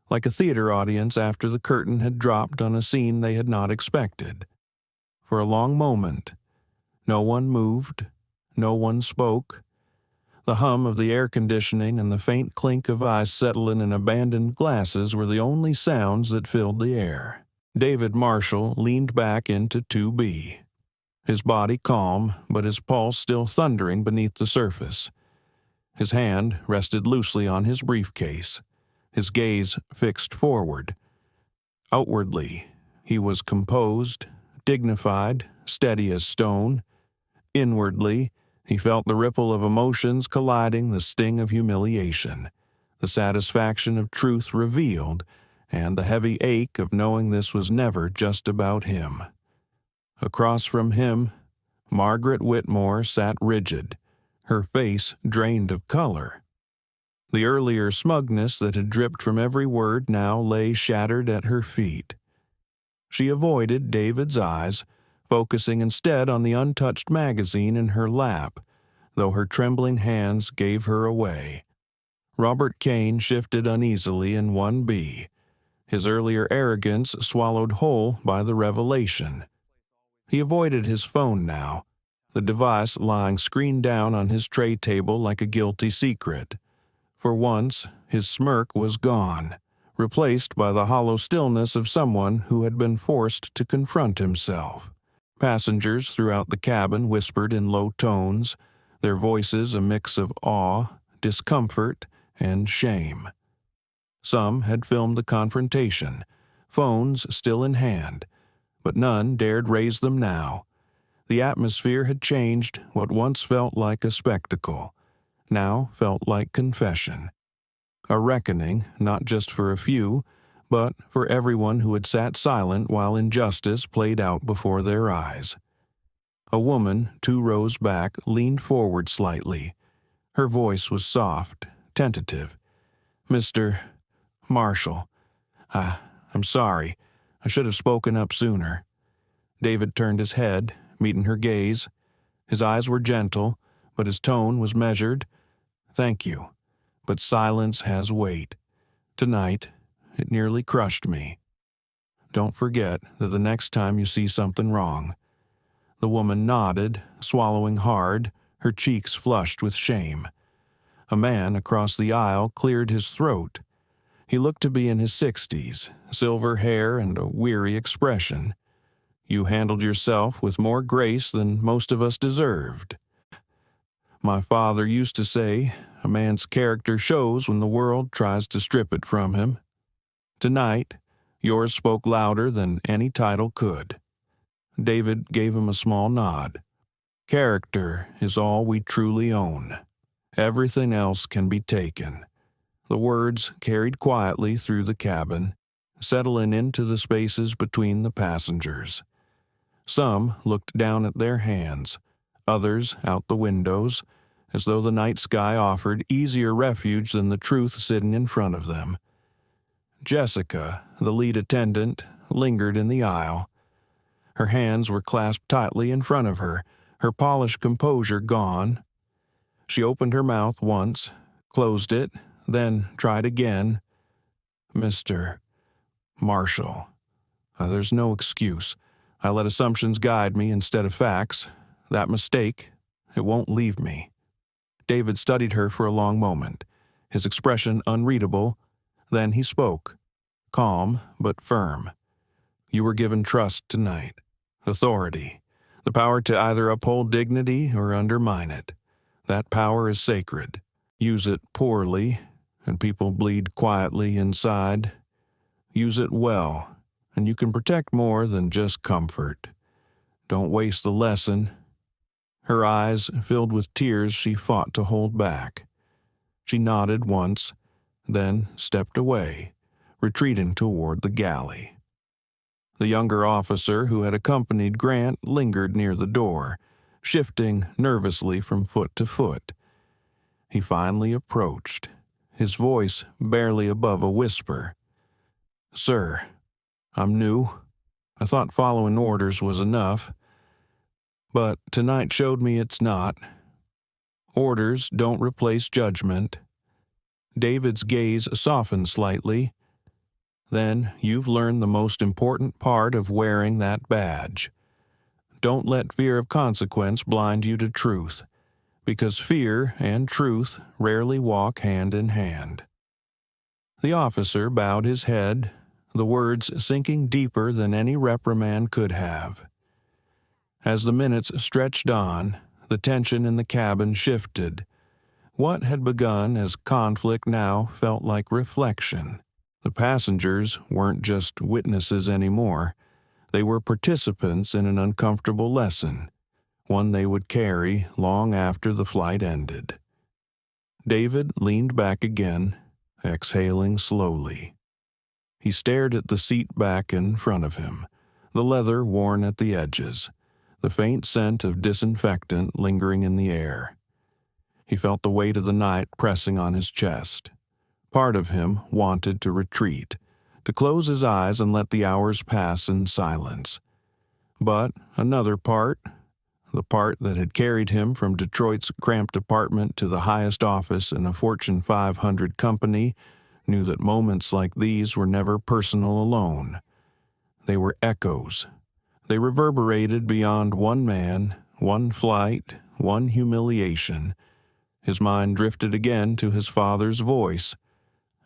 like a theater audience after the curtain had dropped on a scene they had not expected. For a long moment, no one moved, no one spoke. The hum of the air conditioning and the faint clink of ice settling in abandoned glasses were the only sounds that filled the air. David Marshall leaned back into 2B, his body calm, but his pulse still thundering beneath the surface. His hand rested loosely on his briefcase, his gaze fixed forward. Outwardly, he was composed, dignified, steady as stone. Inwardly, he felt the ripple of emotions colliding, the sting of humiliation, the satisfaction of truth revealed, and the heavy ache of knowing this was never just about him. Across from him, Margaret Whitmore sat rigid, her face drained of color. The earlier smugness that had dripped from every word now lay shattered at her feet. She avoided David's eyes, focusing instead on the untouched magazine in her lap, though her trembling hands gave her away. Robert Kane shifted uneasily in 1B, his earlier arrogance swallowed whole by the revelation. He avoided his phone now, the device lying screen down on his tray table like a guilty secret. For once, his smirk was gone, replaced by the hollow stillness of someone who had been forced to confront himself. Passengers throughout the cabin whispered in low tones, their voices a mix of awe, discomfort, and shame. Some had filmed the confrontation, phones still in hand, but none dared raise them now. The atmosphere had changed. What once felt like a spectacle now felt like confession. A reckoning, not just for a few, but for everyone who had sat silent while injustice played out before their eyes. A woman, 2 rows back, leaned forward slightly. Her voice was soft, tentative. "Mr. Marshall, I'm sorry. I should have spoken up sooner." David turned his head, meeting her gaze. His eyes were gentle, but his tone was measured. "Thank you, but silence has weight. Tonight, it nearly crushed me. Don't forget that the next time you see something wrong." The woman nodded, swallowing hard, her cheeks flushed with shame. A man across the aisle cleared his throat. He looked to be in his 60s, silver hair and a weary expression. "You handled yourself with more grace than most of us deserved. My father used to say, a man's character shows when the world tries to strip it from him. Tonight, yours spoke louder than any title could." David gave him a small nod. "Character is all we truly own. Everything else can be taken." The words carried quietly through the cabin, settling into the spaces between the passengers. Some looked down at their hands, others out the windows, as though the night sky offered easier refuge than the truth sitting in front of them. Jessica, the lead attendant, lingered in the aisle. Her hands were clasped tightly in front of her, her polished composure gone. She opened her mouth once, closed it, then tried again. "Mr. Marshall, there's no excuse. I let assumptions guide me instead of facts. That mistake, it won't leave me." David studied her for a long moment, his expression unreadable. Then he spoke, calm but firm. "You were given trust tonight, authority, the power to either uphold dignity or undermine it. That power is sacred. Use it poorly, and people bleed quietly inside. Use it well, and you can protect more than just comfort. Don't waste the lesson." Her eyes filled with tears she fought to hold back. She nodded once, then stepped away, retreating toward the galley. The younger officer who had accompanied Grant lingered near the door, shifting nervously from foot to foot. He finally approached, his voice barely above a whisper. "Sir, I'm new. I thought following orders was enough, but tonight showed me it's not. Orders don't replace judgment." David's gaze softened slightly. "Then you've learned the most important part of wearing that badge. Don't let fear of consequence blind you to truth, because fear and truth rarely walk hand in hand." The officer bowed his head, the words sinking deeper than any reprimand could have. As the minutes stretched on, the tension in the cabin shifted. What had begun as conflict now felt like reflection. The passengers weren't just witnesses anymore. They were participants in an uncomfortable lesson, one they would carry long after the flight ended. David leaned back again, exhaling slowly. He stared at the seat back in front of him, the leather worn at the edges, the faint scent of disinfectant lingering in the air. He felt the weight of the night pressing on his chest. Part of him wanted to retreat, to close his eyes and let the hours pass in silence. But another part, the part that had carried him from Detroit's cramped apartment to the highest office in a Fortune 500 company, knew that moments like these were never personal alone. They were echoes. They reverberated beyond one man, one flight, one humiliation. His mind drifted again to his father's voice.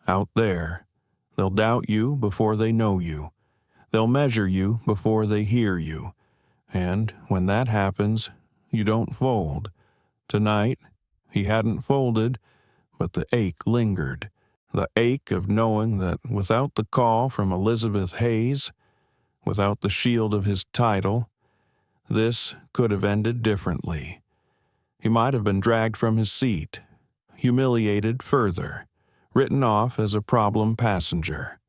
"Out there, they'll doubt you before they know you. They'll measure you before they hear you. And when that happens, you don't fold." Tonight, he hadn't folded, but the ache lingered. The ache of knowing that without the call from Elizabeth Hayes, without the shield of his title, this could have ended differently. He might have been dragged from his seat, humiliated further, written off as a problem passenger.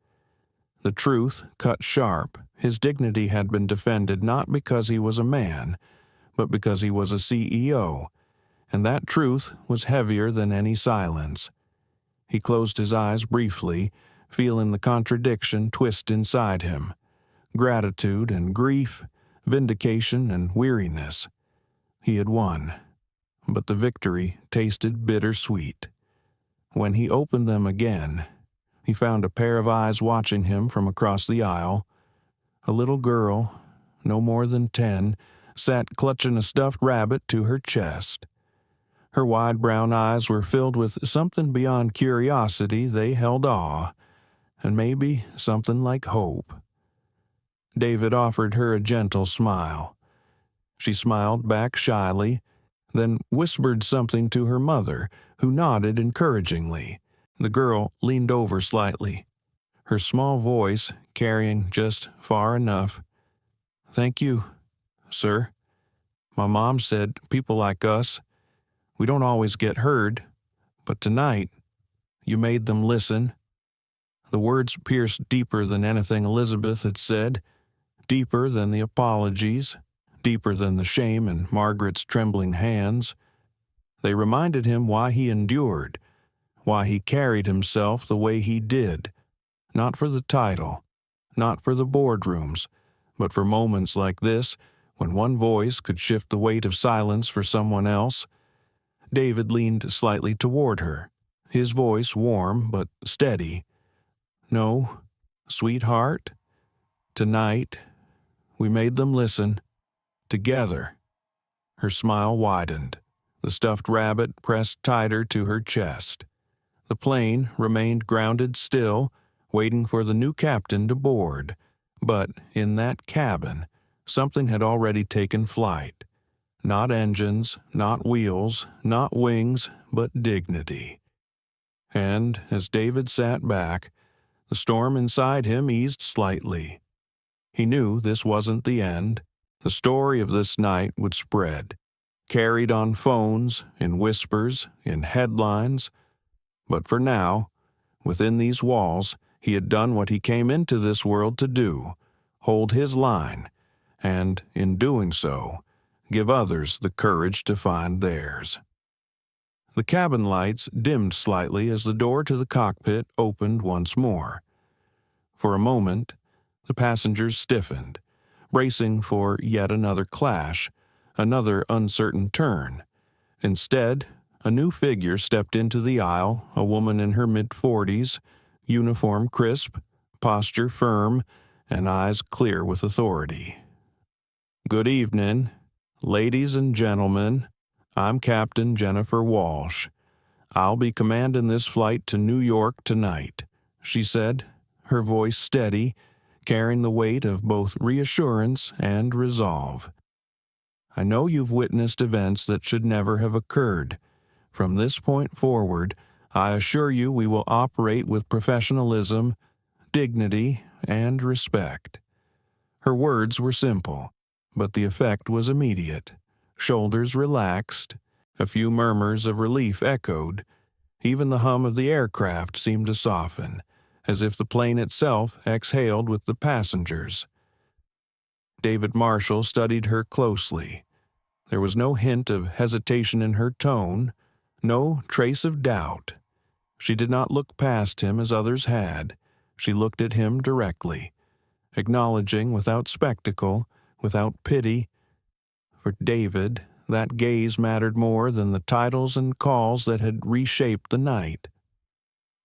The truth cut sharp. His dignity had been defended not because he was a man, but because he was a CEO, and that truth was heavier than any silence. He closed his eyes briefly, feeling the contradiction twist inside him. Gratitude and grief, vindication and weariness. He had won, but the victory tasted bittersweet. When he opened them again, he found a pair of eyes watching him from across the aisle. A little girl, no more than 10, sat clutching a stuffed rabbit to her chest. Her wide brown eyes were filled with something beyond curiosity. They held awe, and maybe something like hope. David offered her a gentle smile. She smiled back shyly, then whispered something to her mother, who nodded encouragingly. The girl leaned over slightly, her small voice carrying just far enough. "Thank you, sir. My mom said people like us, we don't always get heard, but tonight you made them listen." The words pierced deeper than anything Elizabeth had said, deeper than the apologies, deeper than the shame in Margaret's trembling hands. They reminded him why he endured, why he carried himself the way he did, not for the title, not for the boardrooms, but for moments like this when one voice could shift the weight of silence for someone else. David leaned slightly toward her, his voice warm but steady. "No, sweetheart, tonight we made them listen, together." Her smile widened. The stuffed rabbit pressed tighter to her chest. The plane remained grounded still, waiting for the new captain to board. But in that cabin, something had already taken flight. Not engines, not wheels, not wings, but dignity. And as David sat back, the storm inside him eased slightly. He knew this wasn't the end. The story of this night would spread, carried on phones, in whispers, in headlines. But for now, within these walls, he had done what he came into this world to do, hold his line, and, in doing so, give others the courage to find theirs. The cabin lights dimmed slightly as the door to the cockpit opened once more. For a moment, the passengers stiffened, bracing for yet another clash, another uncertain turn. Instead, a new figure stepped into the aisle, a woman in her mid-40s, uniform crisp, posture firm, and eyes clear with authority. "Good evening, ladies and gentlemen. I'm Captain Jennifer Walsh. I'll be commanding this flight to New York tonight," she said, her voice steady, carrying the weight of both reassurance and resolve. "I know you've witnessed events that should never have occurred. From this point forward, I assure you we will operate with professionalism, dignity, and respect." Her words were simple, but the effect was immediate. Shoulders relaxed, a few murmurs of relief echoed. Even the hum of the aircraft seemed to soften, as if the plane itself exhaled with the passengers. David Marshall studied her closely. There was no hint of hesitation in her tone, no trace of doubt. She did not look past him as others had. She looked at him directly, acknowledging without spectacle, without pity. For David, that gaze mattered more than the titles and calls that had reshaped the night.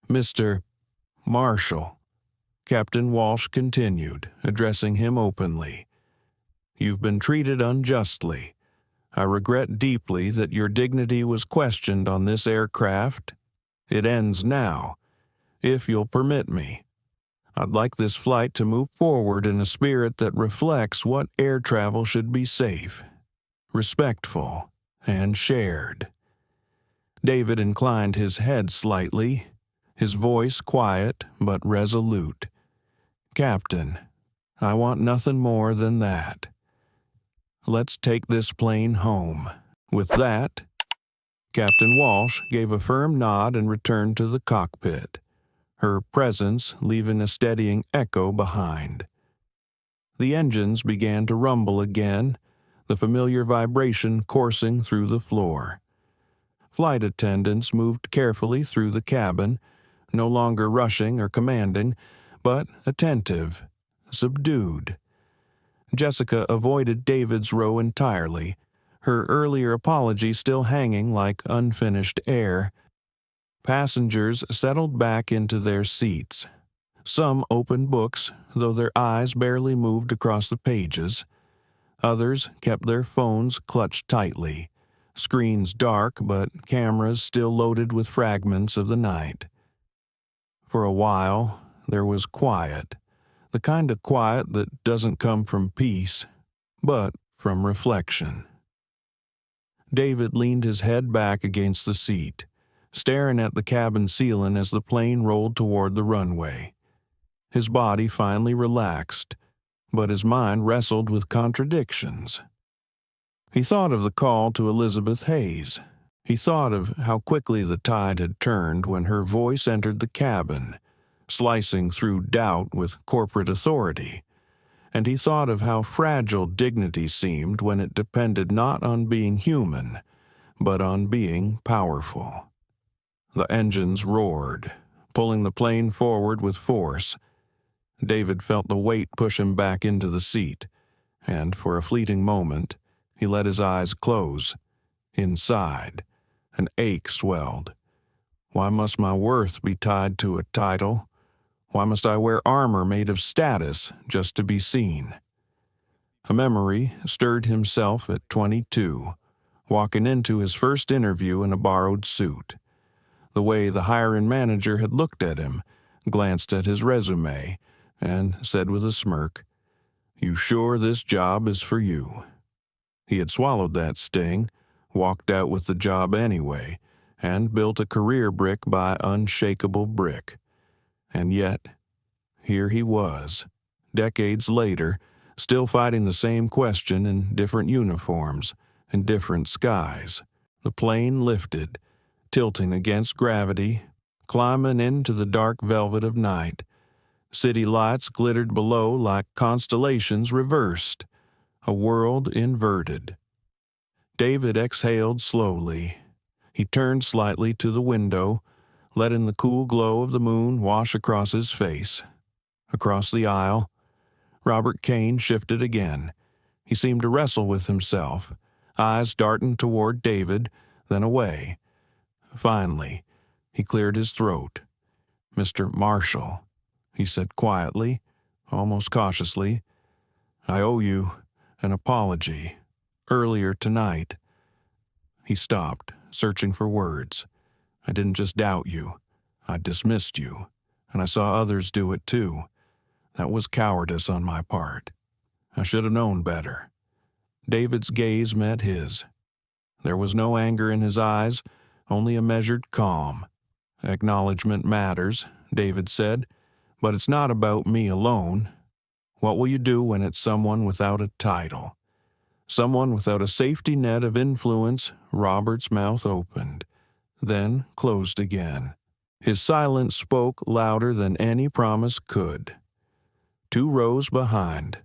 "Mr. Marshall," Captain Walsh continued, addressing him openly, "you've been treated unjustly. I regret deeply that your dignity was questioned on this aircraft. It ends now, if you'll permit me. I'd like this flight to move forward in a spirit that reflects what air travel should be: safe, respectful, and shared." David inclined his head slightly, his voice quiet but resolute. "Captain, I want nothing more than that. Let's take this plane home." With that, Captain Walsh gave a firm nod and returned to the cockpit, her presence leaving a steadying echo behind. The engines began to rumble again, the familiar vibration coursing through the floor. Flight attendants moved carefully through the cabin, no longer rushing or commanding, but attentive, subdued. Jessica avoided David's row entirely, her earlier apology still hanging like unfinished air. Passengers settled back into their seats. Some opened books, though their eyes barely moved across the pages. Others kept their phones clutched tightly, screens dark but cameras still loaded with fragments of the night. For a while, there was quiet, the kind of quiet that doesn't come from peace, but from reflection. David leaned his head back against the seat, staring at the cabin ceiling as the plane rolled toward the runway. His body finally relaxed, but his mind wrestled with contradictions. He thought of the call to Elizabeth Hayes. He thought of how quickly the tide had turned when her voice entered the cabin, slicing through doubt with corporate authority. And he thought of how fragile dignity seemed when it depended not on being human, but on being powerful. The engines roared, pulling the plane forward with force. David felt the weight push him back into the seat, and for a fleeting moment, he let his eyes close. Inside, an ache swelled. Why must my worth be tied to a title? Why must I wear armor made of status just to be seen? A memory stirred himself at 22, walking into his first interview in a borrowed suit. The way the hiring manager had looked at him, glanced at his resume, and said with a smirk, "You sure this job is for you?" He had swallowed that sting, walked out with the job anyway, and built a career brick by unshakable brick. And yet, here he was, decades later, still fighting the same question in different uniforms, in different skies. The plane lifted, tilting against gravity, climbing into the dark velvet of night. City lights glittered below like constellations reversed, a world inverted. David exhaled slowly. He turned slightly to the window, letting the cool glow of the moon wash across his face. Across the aisle, Robert Kane shifted again. He seemed to wrestle with himself, eyes darting toward David, then away. Finally, he cleared his throat. "Mr. Marshall," he said quietly, almost cautiously, "I owe you an apology. Earlier tonight." He stopped, searching for words. "I didn't just doubt you. I dismissed you, and I saw others do it too. That was cowardice on my part. I should have known better." David's gaze met his. There was no anger in his eyes, only a measured calm. "Acknowledgement matters," David said, "but it's not about me alone. What will you do when it's someone without a title? Someone without a safety net of influence?" Robert's mouth opened, then closed again. His silence spoke louder than any promise could. 2 rows behind,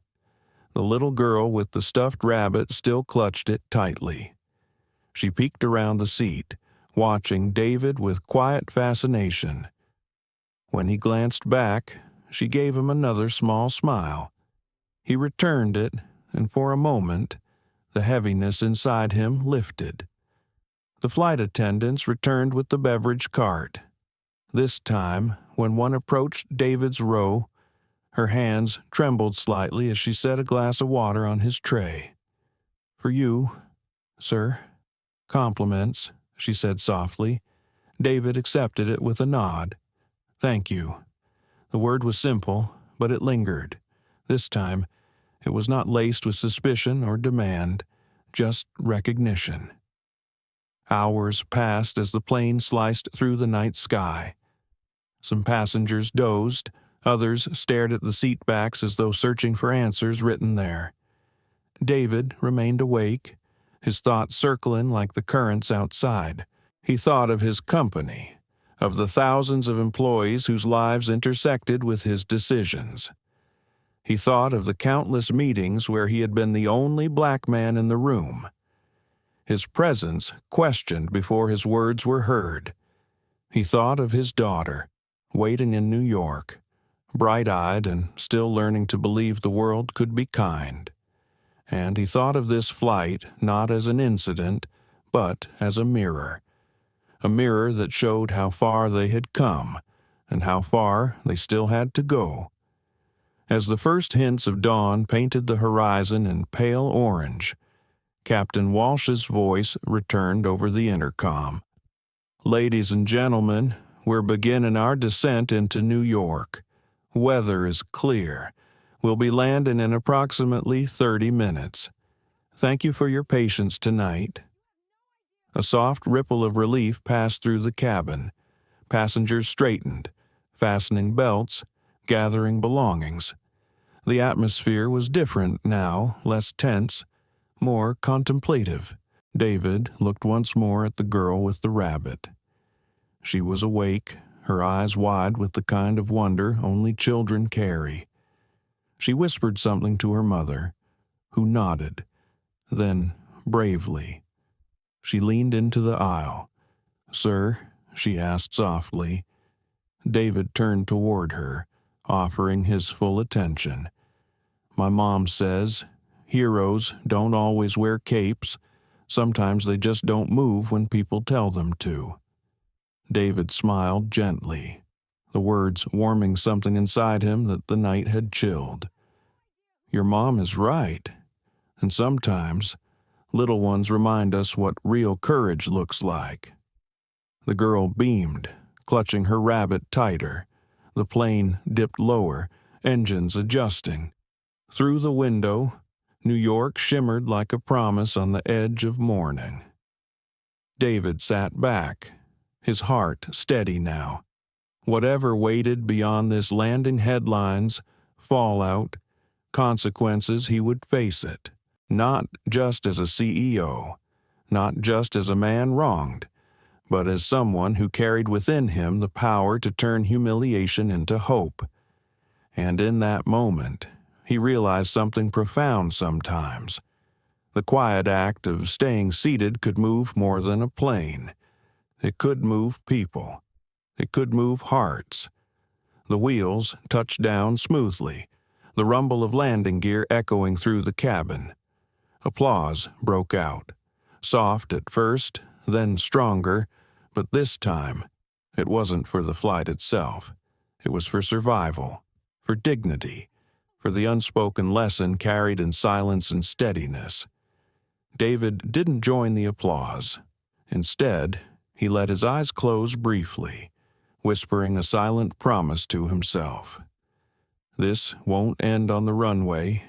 the little girl with the stuffed rabbit still clutched it tightly. She peeked around the seat, watching David with quiet fascination. When he glanced back, she gave him another small smile. He returned it, and for a moment, the heaviness inside him lifted. The flight attendants returned with the beverage cart. This time, when one approached David's row, her hands trembled slightly as she set a glass of water on his tray. "For you, sir. Compliments," she said softly. David accepted it with a nod. "Thank you." The word was simple, but it lingered. This time, it was not laced with suspicion or demand, just recognition. Hours passed as the plane sliced through the night sky. Some passengers dozed, others stared at the seat backs as though searching for answers written there. David remained awake, his thoughts circling like the currents outside. He thought of his company, of the thousands of employees whose lives intersected with his decisions. He thought of the countless meetings where he had been the only black man in the room. His presence questioned before his words were heard. He thought of his daughter, waiting in New York, bright-eyed and still learning to believe the world could be kind. And he thought of this flight not as an incident, but as a mirror that showed how far they had come and how far they still had to go. As the first hints of dawn painted the horizon in pale orange, Captain Walsh's voice returned over the intercom. "Ladies and gentlemen, we're beginning our descent into New York. Weather is clear. We'll be landing in approximately 30 minutes. Thank you for your patience tonight." A soft ripple of relief passed through the cabin. Passengers straightened, fastening belts, gathering belongings. The atmosphere was different now, less tense, more contemplative. David looked once more at the girl with the rabbit. She was awake, her eyes wide with the kind of wonder only children carry. She whispered something to her mother, who nodded. Then, bravely, she leaned into the aisle. "Sir?" she asked softly. David turned toward her, offering his full attention. "My mom says, heroes don't always wear capes. Sometimes they just don't move when people tell them to." David smiled gently, the words warming something inside him that the night had chilled. "Your mom is right. And sometimes, little ones remind us what real courage looks like." The girl beamed, clutching her rabbit tighter. The plane dipped lower, engines adjusting. Through the window, New York shimmered like a promise on the edge of morning. David sat back, his heart steady now. Whatever waited beyond this landing headlines, fallout, consequences, he would face it. Not just as a CEO, not just as a man wronged, but as someone who carried within him the power to turn humiliation into hope. And in that moment, he realized something profound sometimes. The quiet act of staying seated could move more than a plane. It could move people. It could move hearts. The wheels touched down smoothly, the rumble of landing gear echoing through the cabin. Applause broke out, soft at first, then stronger, but this time it wasn't for the flight itself. It was for survival, for dignity, for the unspoken lesson carried in silence and steadiness. David didn't join the applause. Instead, he let his eyes close briefly, whispering a silent promise to himself. This won't end on the runway.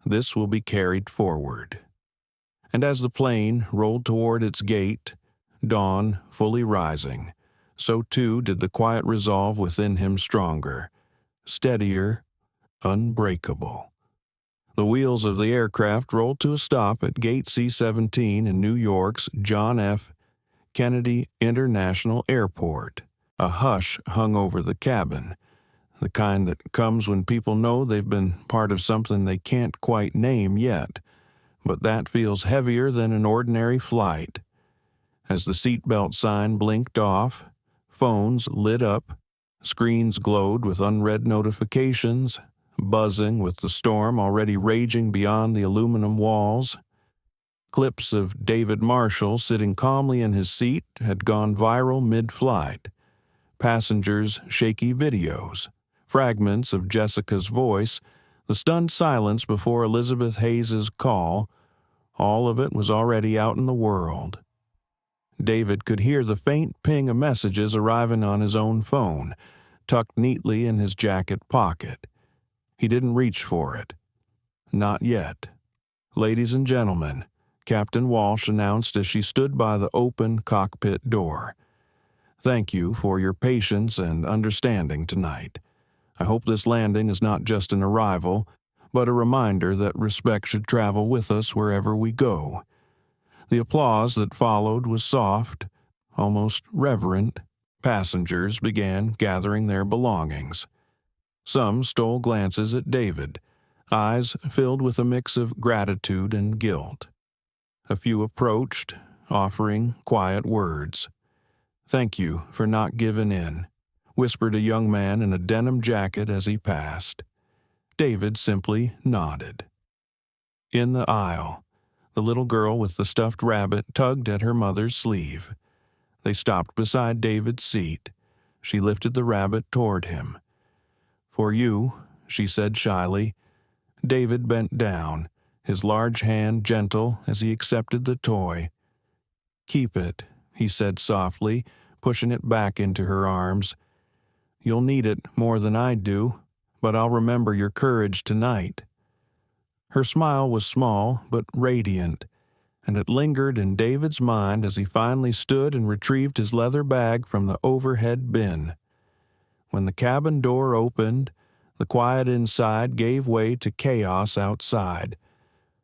This will be carried forward. And as the plane rolled toward its gate, dawn fully rising, so too did the quiet resolve within him stronger, steadier, unbreakable. The wheels of the aircraft rolled to a stop at Gate C-17 in New York's John F. Kennedy International Airport. A hush hung over the cabin, the kind that comes when people know they've been part of something they can't quite name yet, but that feels heavier than an ordinary flight. As the seatbelt sign blinked off, phones lit up, screens glowed with unread notifications, buzzing with the storm already raging beyond the aluminum walls. Clips of David Marshall sitting calmly in his seat had gone viral mid-flight. Passengers' shaky videos, fragments of Jessica's voice, the stunned silence before Elizabeth Hayes's call, all of it was already out in the world. David could hear the faint ping of messages arriving on his own phone, tucked neatly in his jacket pocket. He didn't reach for it. Not yet. "Ladies and gentlemen," Captain Walsh announced as she stood by the open cockpit door. Thank you for your patience and understanding tonight. I hope this landing is not just an arrival, but a reminder that respect should travel with us wherever we go." The applause that followed was soft, almost reverent. Passengers began gathering their belongings. Some stole glances at David, eyes filled with a mix of gratitude and guilt. A few approached, offering quiet words. "Thank you for not giving in," whispered a young man in a denim jacket as he passed. David simply nodded. In the aisle, the little girl with the stuffed rabbit tugged at her mother's sleeve. They stopped beside David's seat. She lifted the rabbit toward him. "For you," she said shyly. David bent down, his large hand gentle as he accepted the toy. "Keep it," he said softly, pushing it back into her arms. "You'll need it more than I do, but I'll remember your courage tonight." Her smile was small but radiant, and it lingered in David's mind as he finally stood and retrieved his leather bag from the overhead bin. When the cabin door opened, the quiet inside gave way to chaos outside.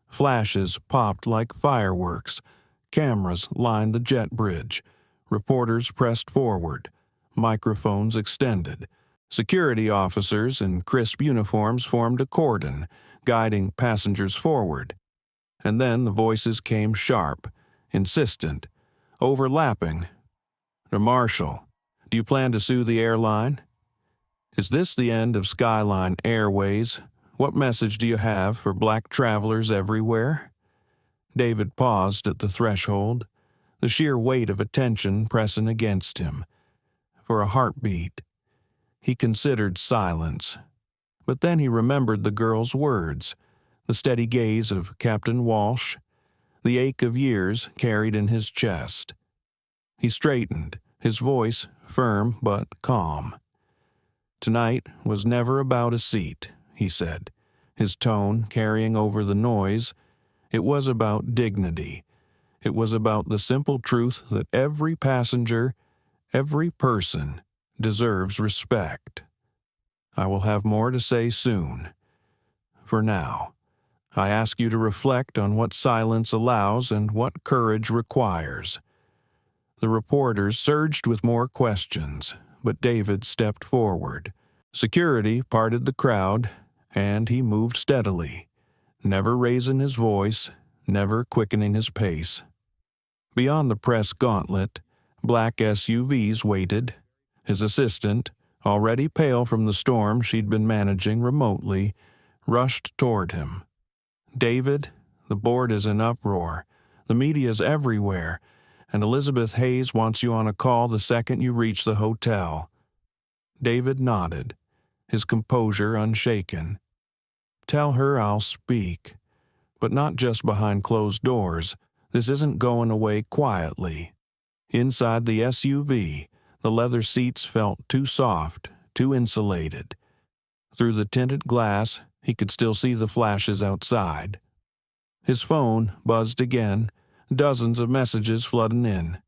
Flashes popped like fireworks. Cameras lined the jet bridge. Reporters pressed forward. Microphones extended. Security officers in crisp uniforms formed a cordon, guiding passengers forward. And then the voices came sharp, insistent, overlapping. "To Marshall, do you plan to sue the airline? Is this the end of Skyline Airways? What message do you have for black travelers everywhere?" David paused at the threshold, the sheer weight of attention pressing against him. For a heartbeat, he considered silence. But then he remembered the girl's words, the steady gaze of Captain Walsh, the ache of years carried in his chest. He straightened, his voice firm but calm. "Tonight was never about a seat," he said, his tone carrying over the noise. "It was about dignity. It was about the simple truth that every passenger, every person, deserves respect. I will have more to say soon. For now, I ask you to reflect on what silence allows and what courage requires." The reporters surged with more questions, but David stepped forward. Security parted the crowd, and he moved steadily, never raising his voice, never quickening his pace. Beyond the press gauntlet, black SUVs waited. His assistant, already pale from the storm she'd been managing remotely, rushed toward him. "David, the board is in uproar. The media's everywhere, and Elizabeth Hayes wants you on a call the second you reach the hotel." David nodded, his composure unshaken. "Tell her I'll speak, but not just behind closed doors. This isn't going away quietly." Inside the SUV, the leather seats felt too soft, too insulated. Through the tinted glass, he could still see the flashes outside. His phone buzzed again, dozens of messages flooding in.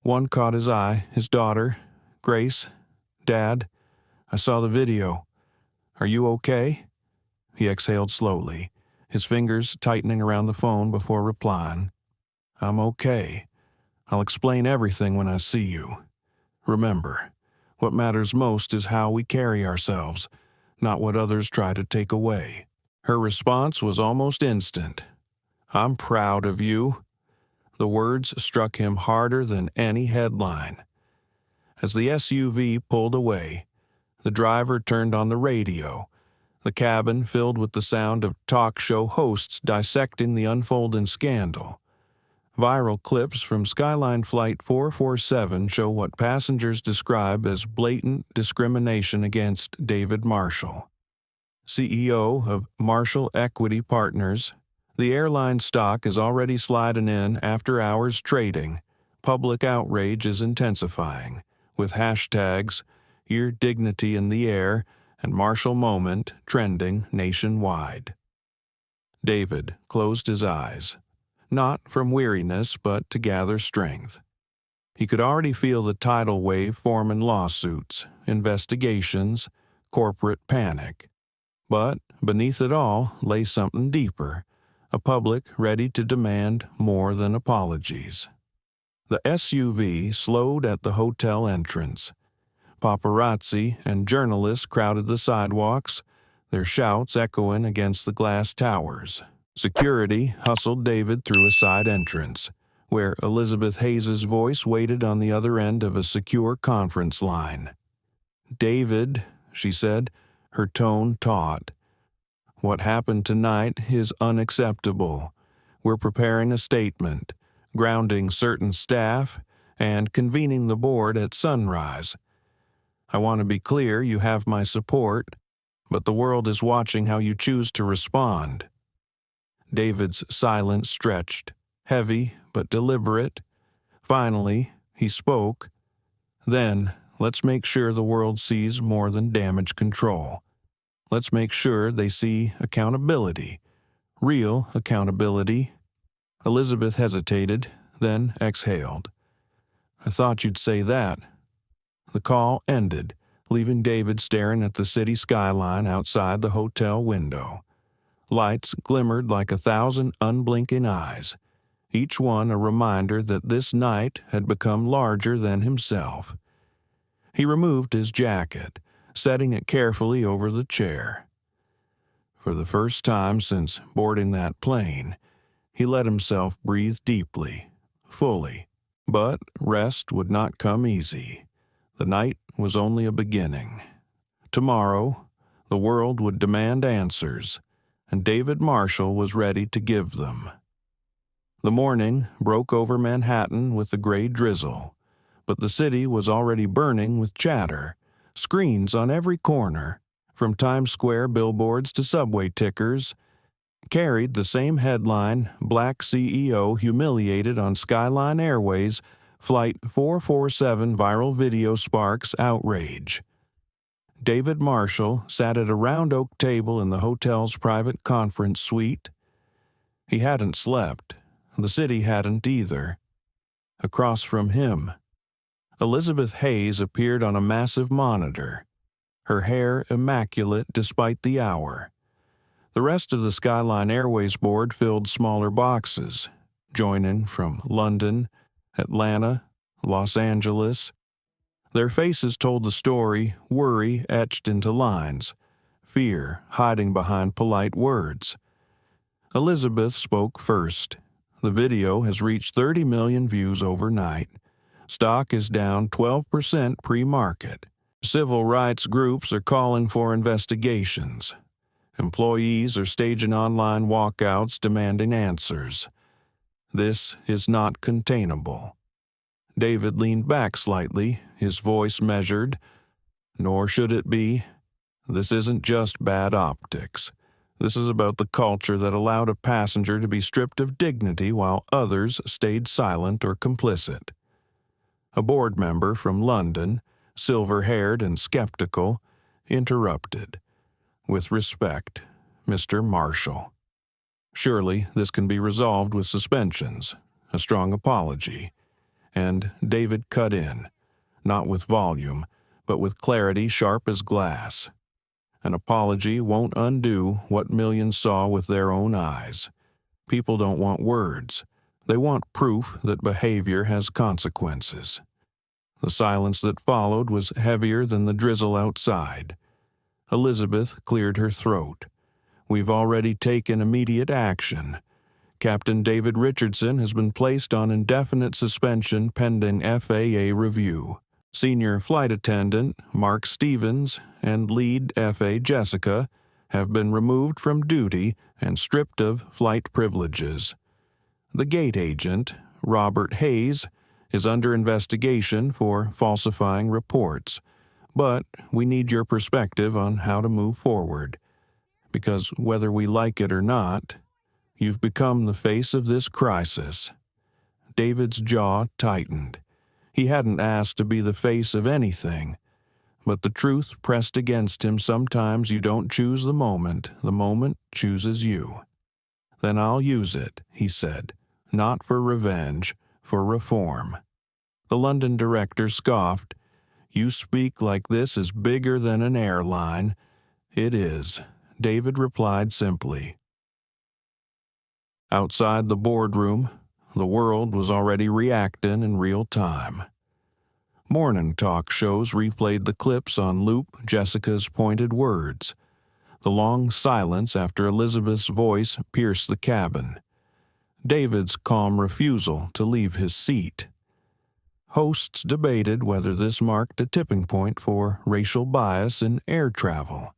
One caught his eye, his daughter. "Grace, Dad, I saw the video. Are you okay?" He exhaled slowly, his fingers tightening around the phone before replying. "I'm okay. I'll explain everything when I see you. Remember, what matters most is how we carry ourselves, not what others try to take away." Her response was almost instant. "I'm proud of you." The words struck him harder than any headline. As the SUV pulled away, the driver turned on the radio, the cabin filled with the sound of talk show hosts dissecting the unfolding scandal. Viral clips from Skyline Flight 447 show what passengers describe as blatant discrimination against David Marshall. CEO of Marshall Equity Partners, the airline stock is already sliding in after-hours trading. Public outrage is intensifying, with hashtags "Your Dignity in the Air" and "Marshall Moment" trending nationwide. David closed his eyes, not from weariness but to gather strength. He could already feel the tidal wave form in lawsuits, investigations, corporate panic. But beneath it all lay something deeper, a public ready to demand more than apologies. The SUV slowed at the hotel entrance. Paparazzi and journalists crowded the sidewalks, their shouts echoing against the glass towers. Security hustled David through a side entrance, where Elizabeth Hayes's voice waited on the other end of a secure conference line. "David," she said, her tone taut. "What happened tonight is unacceptable. We're preparing a statement, grounding certain staff, and convening the board at sunrise. I want to be clear you have my support, but the world is watching how you choose to respond." David's silence stretched, heavy but deliberate. Finally, he spoke. "Then, let's make sure the world sees more than damage control. Let's make sure they see accountability, real accountability." Elizabeth hesitated, then exhaled. "I thought you'd say that." The call ended, leaving David staring at the city skyline outside the hotel window. Lights glimmered like 1,000 unblinking eyes, each one a reminder that this night had become larger than himself. He removed his jacket, setting it carefully over the chair. For the first time since boarding that plane, he let himself breathe deeply, fully. But rest would not come easy. The night was only a beginning. Tomorrow, the world would demand answers, and David Marshall was ready to give them. The morning broke over Manhattan with a gray drizzle, but the city was already burning with chatter, screens on every corner, from Times Square billboards to subway tickers, carried the same headline, "Black CEO Humiliated on Skyline Airways, Flight 447 Viral Video Sparks Outrage." David Marshall sat at a round oak table in the hotel's private conference suite. He hadn't slept. The city hadn't either. Across from him, Elizabeth Hayes appeared on a massive monitor, her hair immaculate despite the hour. The rest of the Skyline Airways board filled smaller boxes, joining from London, Atlanta, Los Angeles. Their faces told the story, worry etched into lines, fear hiding behind polite words. Elizabeth spoke first. "The video has reached 30 million views overnight. Stock is down 12% pre-market. Civil rights groups are calling for investigations. Employees are staging online walkouts demanding answers. This is not containable." David leaned back slightly, his voice measured. "Nor should it be. This isn't just bad optics. This is about the culture that allowed a passenger to be stripped of dignity while others stayed silent or complicit." A board member from London, silver-haired and skeptical, interrupted. "With respect, Mr. Marshall. Surely this can be resolved with suspensions, a strong apology." And David cut in, not with volume, but with clarity sharp as glass. An apology won't undo what millions saw with their own eyes. People don't want words. They want proof that behavior has consequences. The silence that followed was heavier than the drizzle outside. Elizabeth cleared her throat. "We've already taken immediate action. Captain David Richardson has been placed on indefinite suspension pending FAA review. Senior flight attendant Mark Stevens and lead FA Jessica have been removed from duty and stripped of flight privileges. The gate agent, Robert Hayes, is under investigation for falsifying reports, but we need your perspective on how to move forward. Because whether we like it or not, you've become the face of this crisis." David's jaw tightened. He hadn't asked to be the face of anything, but the truth pressed against him. Sometimes you don't choose the moment chooses you. "Then I'll use it," he said, "not for revenge, for reform." The London director scoffed. "You speak like this is bigger than an airline." "It is," David replied simply. Outside the boardroom, the world was already reacting in real time. Morning talk shows replayed the clips on loop Jessica's pointed words. The long silence after Elizabeth's voice pierced the cabin. David's calm refusal to leave his seat. Hosts debated whether this marked a tipping point for racial bias in air travel.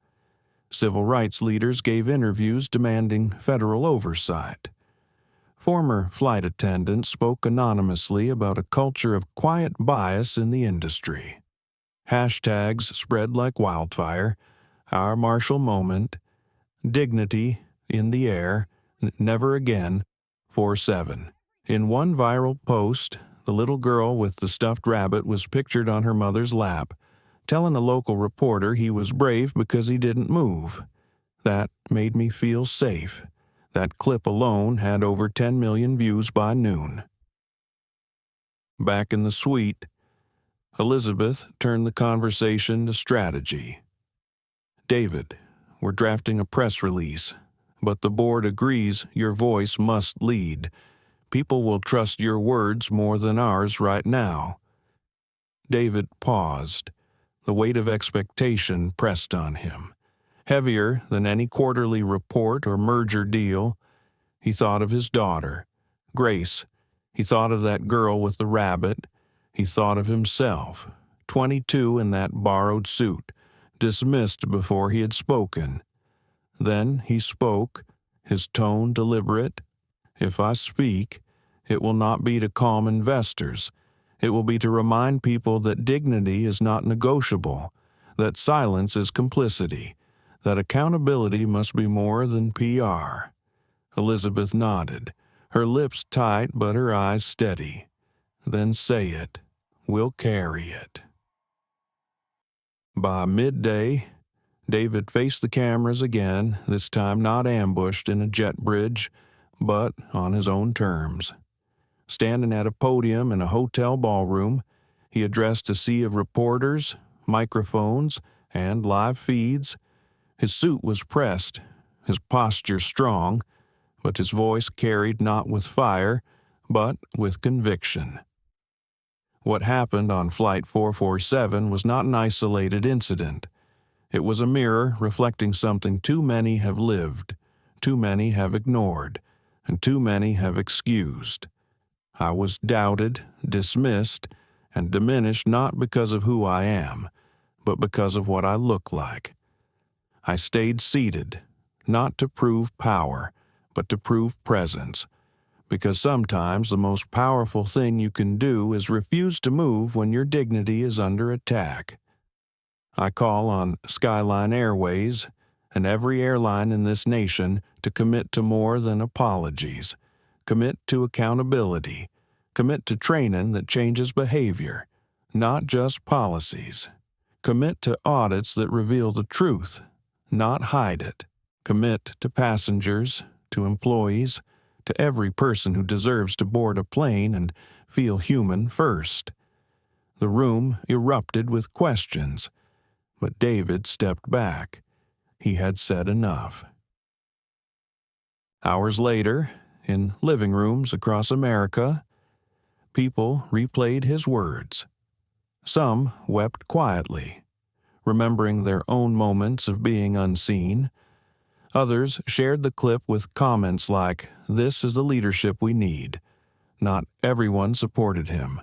Civil rights leaders gave interviews demanding federal oversight. Former flight attendants spoke anonymously about a culture of quiet bias in the industry. Hashtags spread like wildfire. Our Marshall moment, dignity in the air, never again, 4/7. In one viral post, the little girl with the stuffed rabbit was pictured on her mother's lap, telling a local reporter he was brave because he didn't move. That made me feel safe. That clip alone had over 10 million views by noon. Back in the suite, Elizabeth turned the conversation to strategy. "David, we're drafting a press release, but the board agrees your voice must lead. People will trust your words more than ours right now." David paused. The weight of expectation pressed on him. Heavier than any quarterly report or merger deal. He thought of his daughter, Grace. He thought of that girl with the rabbit. He thought of himself, 22 in that borrowed suit, dismissed before he had spoken. Then he spoke, his tone deliberate. "If I speak, it will not be to calm investors. It will be to remind people that dignity is not negotiable, that silence is complicity, that accountability must be more than PR." Elizabeth nodded, her lips tight but her eyes steady. "Then say it. We'll carry it." By midday, David faced the cameras again, this time not ambushed in a jet bridge, but on his own terms. Standing at a podium in a hotel ballroom, he addressed a sea of reporters, microphones, and live feeds. His suit was pressed, his posture strong, but his voice carried not with fire, but with conviction. What happened on Flight 447 was not an isolated incident. It was a mirror reflecting something too many have lived, too many have ignored, and too many have excused. I was doubted, dismissed, and diminished not because of who I am, but because of what I look like. I stayed seated, not to prove power, but to prove presence, because sometimes the most powerful thing you can do is refuse to move when your dignity is under attack. I call on Skyline Airways and every airline in this nation to commit to more than apologies. Commit to accountability. Commit to training that changes behavior, not just policies. Commit to audits that reveal the truth, not hide it. Commit to passengers, to employees, to every person who deserves to board a plane and feel human first. The room erupted with questions, but David stepped back. He had said enough. Hours later, in living rooms across America, people replayed his words. Some wept quietly, remembering their own moments of being unseen. Others shared the clip with comments like, "This is the leadership we need." Not everyone supported him.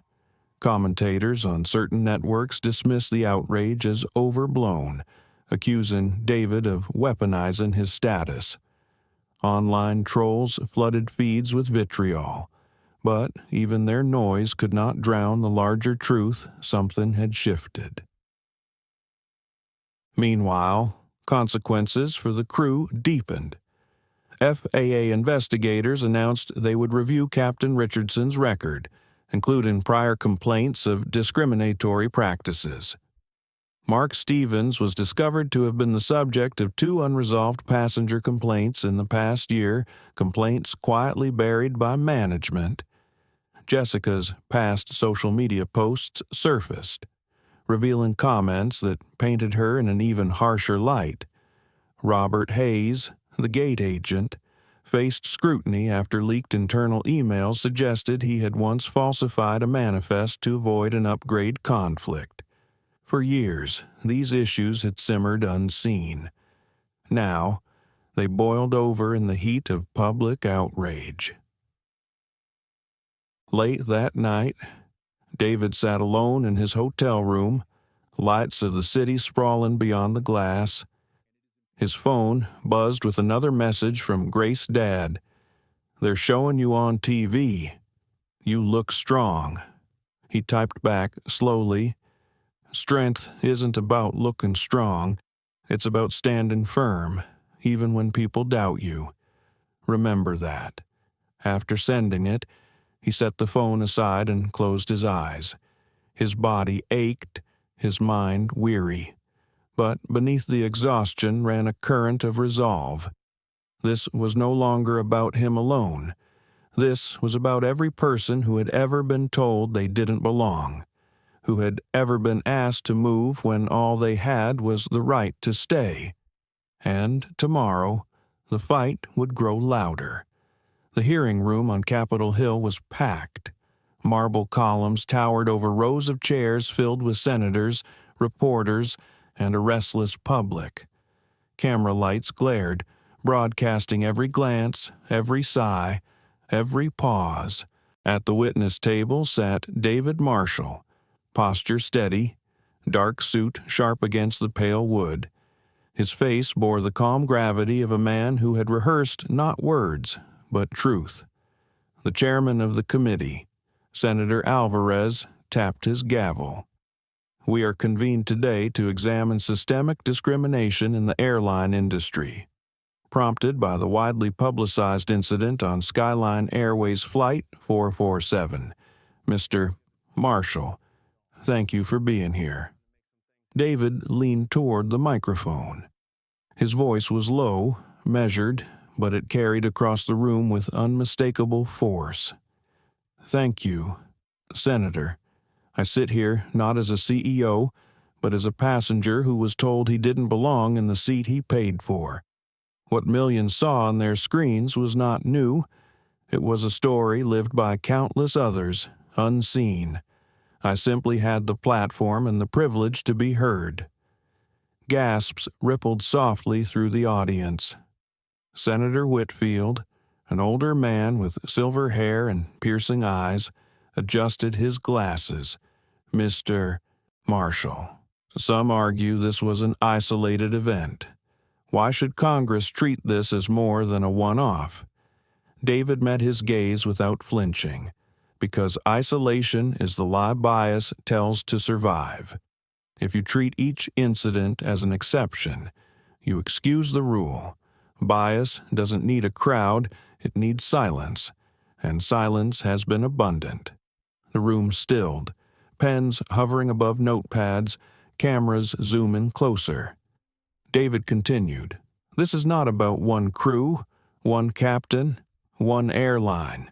Commentators on certain networks dismissed the outrage as overblown, accusing David of weaponizing his status. Online trolls flooded feeds with vitriol, but even their noise could not drown the larger truth something had shifted. Meanwhile, consequences for the crew deepened. FAA investigators announced they would review Captain Richardson's record, including prior complaints of discriminatory practices. Mark Stevens was discovered to have been the subject of 2 unresolved passenger complaints in the past year, complaints quietly buried by management. Jessica's past social media posts surfaced, revealing comments that painted her in an even harsher light. Robert Hayes, the gate agent, faced scrutiny after leaked internal emails suggested he had once falsified a manifest to avoid an upgrade conflict. For years, these issues had simmered unseen. Now, they boiled over in the heat of public outrage. Late that night, David sat alone in his hotel room, lights of the city sprawling beyond the glass. His phone buzzed with another message from Grace's dad. "They're showing you on TV. You look strong." He typed back slowly. "Strength isn't about looking strong. It's about standing firm, even when people doubt you. Remember that." After sending it, he set the phone aside and closed his eyes. His body ached, his mind weary. But beneath the exhaustion ran a current of resolve. This was no longer about him alone. This was about every person who had ever been told they didn't belong, who had ever been asked to move when all they had was the right to stay. And tomorrow, the fight would grow louder. The hearing room on Capitol Hill was packed. Marble columns towered over rows of chairs filled with senators, reporters, and a restless public. Camera lights glared, broadcasting every glance, every sigh, every pause. At the witness table sat David Marshall, posture steady, dark suit sharp against the pale wood. His face bore the calm gravity of a man who had rehearsed not words, but truth. The chairman of the committee, Senator Alvarez, tapped his gavel. "We are convened today to examine systemic discrimination in the airline industry. Prompted by the widely publicized incident on Skyline Airways Flight 447. Mr. Marshall, thank you for being here." David leaned toward the microphone. His voice was low, measured, but it carried across the room with unmistakable force. "Thank you, Senator. I sit here not as a CEO, but as a passenger who was told he didn't belong in the seat he paid for. What millions saw on their screens was not new. It was a story lived by countless others, unseen. I simply had the platform and the privilege to be heard." Gasps rippled softly through the audience. Senator Whitfield, an older man with silver hair and piercing eyes, adjusted his glasses. "Mr. Marshall, some argue this was an isolated event. Why should Congress treat this as more than a one-off?" David met his gaze without flinching. "Because isolation is the lie bias tells to survive. If you treat each incident as an exception, you excuse the rule. Bias doesn't need a crowd, it needs silence, and silence has been abundant." The room stilled, pens hovering above notepads, cameras zooming closer. David continued, "This is not about one crew, one captain, one airline.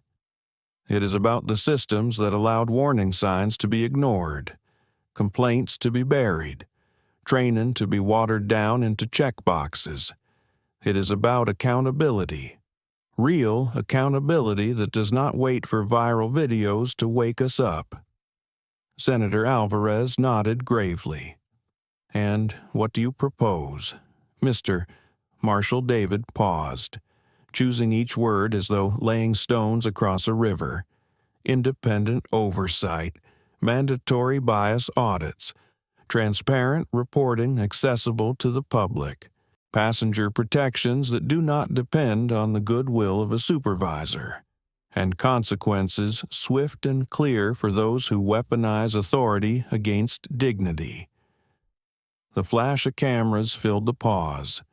It is about the systems that allowed warning signs to be ignored, complaints to be buried, training to be watered down into checkboxes. It is about accountability. Real accountability that does not wait for viral videos to wake us up." Senator Alvarez nodded gravely. "And what do you propose?" Mr. Marshall David paused, choosing each word as though laying stones across a river. "Independent oversight, mandatory bias audits, transparent reporting accessible to the public, passenger protections that do not depend on the goodwill of a supervisor, and consequences swift and clear for those who weaponize authority against dignity." The flash of cameras filled the pause.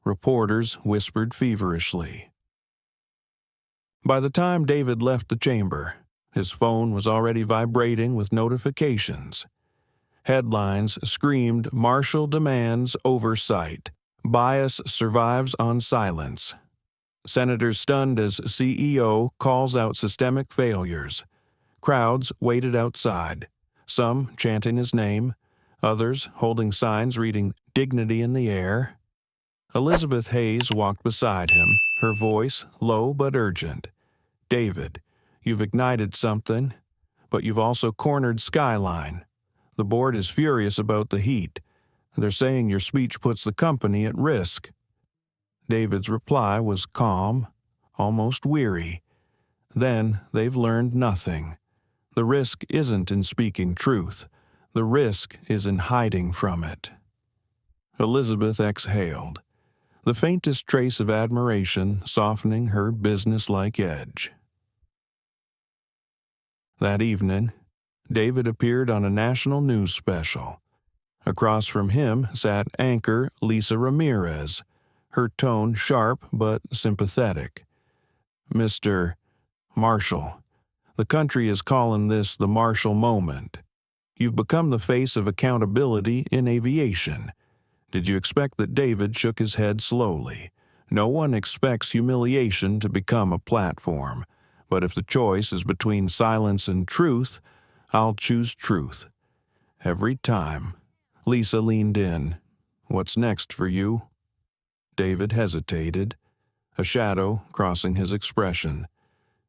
Reporters whispered feverishly. By the time David left the chamber, his phone was already vibrating with notifications. Headlines screamed, "Marshall demands oversight. Bias survives on silence. Senator stunned as CEO calls out systemic failures. Crowds waited outside, some chanting his name, others holding signs reading "Dignity in the Air." Elizabeth Hayes walked beside him, her voice low but urgent. "David, you've ignited something, but you've also cornered Skyline. The board is furious about the heat. They're saying your speech puts the company at risk." David's reply was calm, almost weary. "Then they've learned nothing. The risk isn't in speaking truth. The risk is in hiding from it." Elizabeth exhaled, the faintest trace of admiration softening her businesslike edge. That evening, David appeared on a national news special. Across from him sat anchor Lisa Ramirez, her tone sharp but sympathetic. "Mr. Marshall, the country is calling this the Marshall moment. You've become the face of accountability in aviation." Did you expect that? David shook his head slowly. "No one expects humiliation to become a platform. But if the choice is between silence and truth, I'll choose truth. Every time." Lisa leaned in. "What's next for you?" David hesitated, a shadow crossing his expression.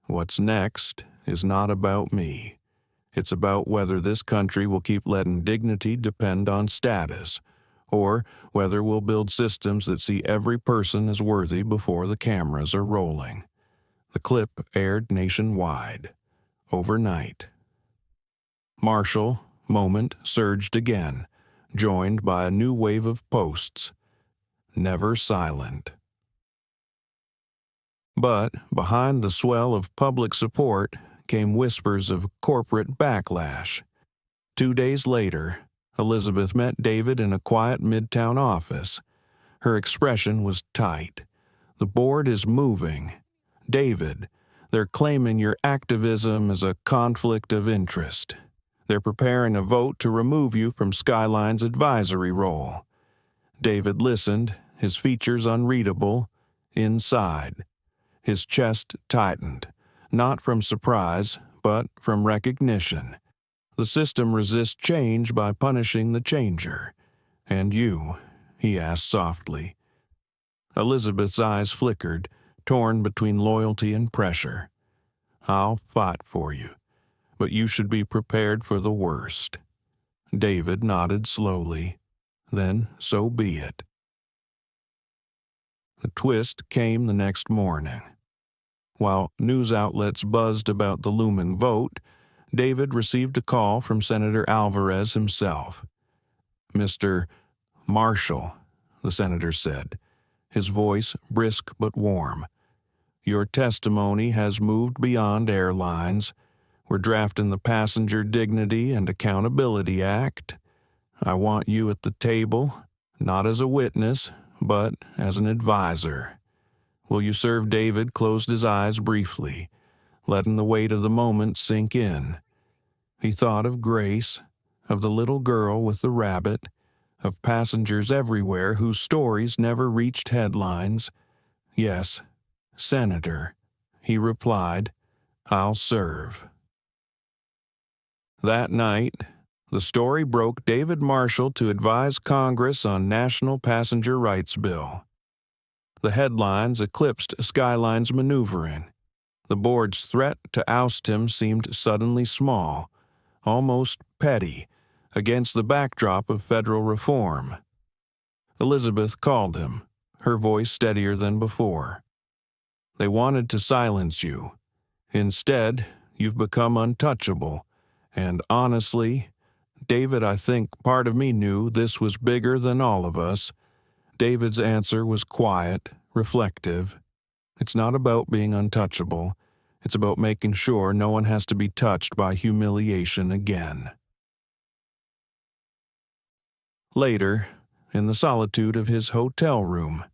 "What's next is not about me. It's about whether this country will keep letting dignity depend on status, or whether we'll build systems that see every person as worthy before the cameras are rolling." The clip aired nationwide, overnight. Marshall moment surged again, joined by a new wave of posts. Never silent. But behind the swell of public support came whispers of corporate backlash. 2 days later, Elizabeth met David in a quiet midtown office. Her expression was tight. "The board is moving. David, they're claiming your activism as a conflict of interest. They're preparing a vote to remove you from Skyline's advisory role." David listened, his features unreadable, inside. His chest tightened, not from surprise, but from recognition. The system resists change by punishing the changer. "And you?" he asked softly. Elizabeth's eyes flickered, torn between loyalty and pressure. "I'll fight for you, but you should be prepared for the worst." David nodded slowly. "Then so be it." The twist came the next morning. While news outlets buzzed about the looming vote, David received a call from Senator Alvarez himself. "Mr. Marshall," the senator said, his voice brisk but warm, "your testimony has moved beyond airlines. We're drafting the Passenger Dignity and Accountability Act. I want you at the table, not as a witness, but as an advisor." "Will you serve?" David closed his eyes briefly, letting the weight of the moment sink in. He thought of Grace, of the little girl with the rabbit, of passengers everywhere whose stories never reached headlines. "Yes, Senator," he replied, "I'll serve." That night, the story broke David Marshall to advise Congress on National Passenger Rights Bill. The headlines eclipsed Skyline's maneuvering. The board's threat to oust him seemed suddenly small, almost petty, against the backdrop of federal reform. Elizabeth called him, her voice steadier than before. "They wanted to silence you. Instead, you've become untouchable. And honestly, David, I think part of me knew this was bigger than all of us." David's answer was quiet, reflective. "It's not about being untouchable. It's about making sure no one has to be touched by humiliation again." Later, in the solitude of his hotel room,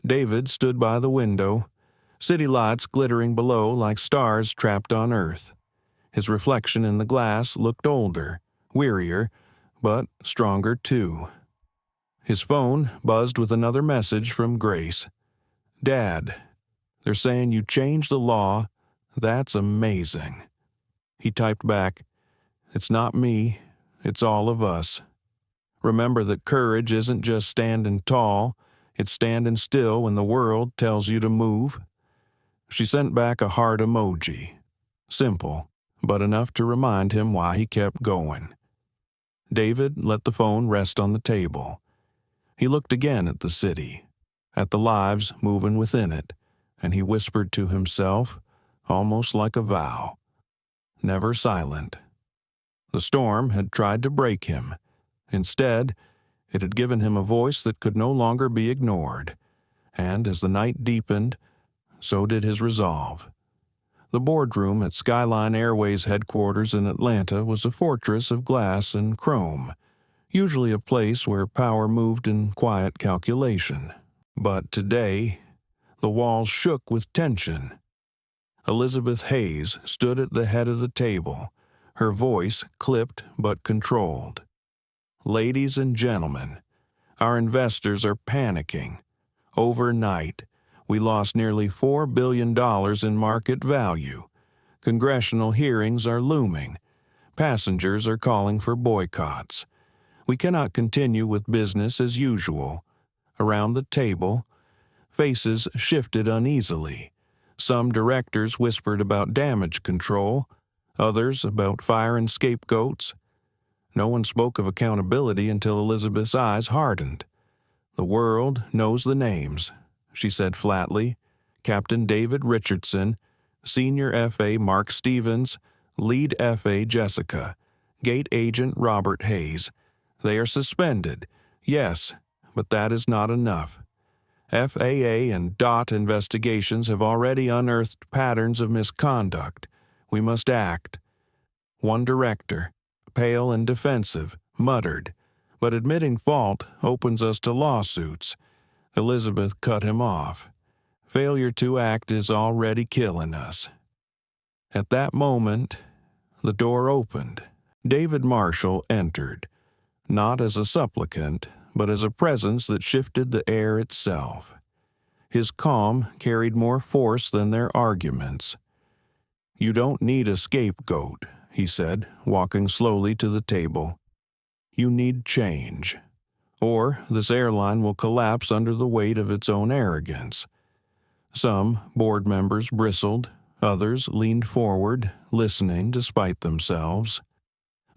David stood by the window, city lights glittering below like stars trapped on Earth. His reflection in the glass looked older, wearier, but stronger too. His phone buzzed with another message from Grace. "Dad, they're saying you changed the law. That's amazing." He typed back, "It's not me, it's all of us. Remember that courage isn't just standing tall, it's standing still when the world tells you to move." She sent back a heart emoji. Simple, but enough to remind him why he kept going. David let the phone rest on the table. He looked again at the city, at the lives moving within it, and he whispered to himself, almost like a vow, never silent. The storm had tried to break him. Instead, it had given him a voice that could no longer be ignored, and as the night deepened, so did his resolve. The boardroom at Skyline Airways headquarters in Atlanta was a fortress of glass and chrome, usually a place where power moved in quiet calculation. But today, the walls shook with tension. Elizabeth Hayes stood at the head of the table, her voice clipped but controlled. "Ladies and gentlemen, our investors are panicking. Overnight, we lost nearly $4 billion in market value. Congressional hearings are looming. Passengers are calling for boycotts. We cannot continue with business as usual." Around the table, faces shifted uneasily. Some directors whispered about damage control, others about firing scapegoats. No one spoke of accountability until Elizabeth's eyes hardened. "The world knows the names," she said flatly. "Captain David Richardson, Senior FA Mark Stevens, Lead FA Jessica, Gate Agent Robert Hayes. They are suspended, yes, but that is not enough. FAA and DOT investigations have already unearthed patterns of misconduct. We must act." One director, pale and defensive, muttered, "But admitting fault opens us to lawsuits." Elizabeth cut him off. "Failure to act is already killing us." At that moment, the door opened. David Marshall entered, not as a supplicant, but as a presence that shifted the air itself. His calm carried more force than their arguments. "You don't need a scapegoat," he said, walking slowly to the table. "You need change. Or this airline will collapse under the weight of its own arrogance." Some board members bristled, others leaned forward, listening despite themselves.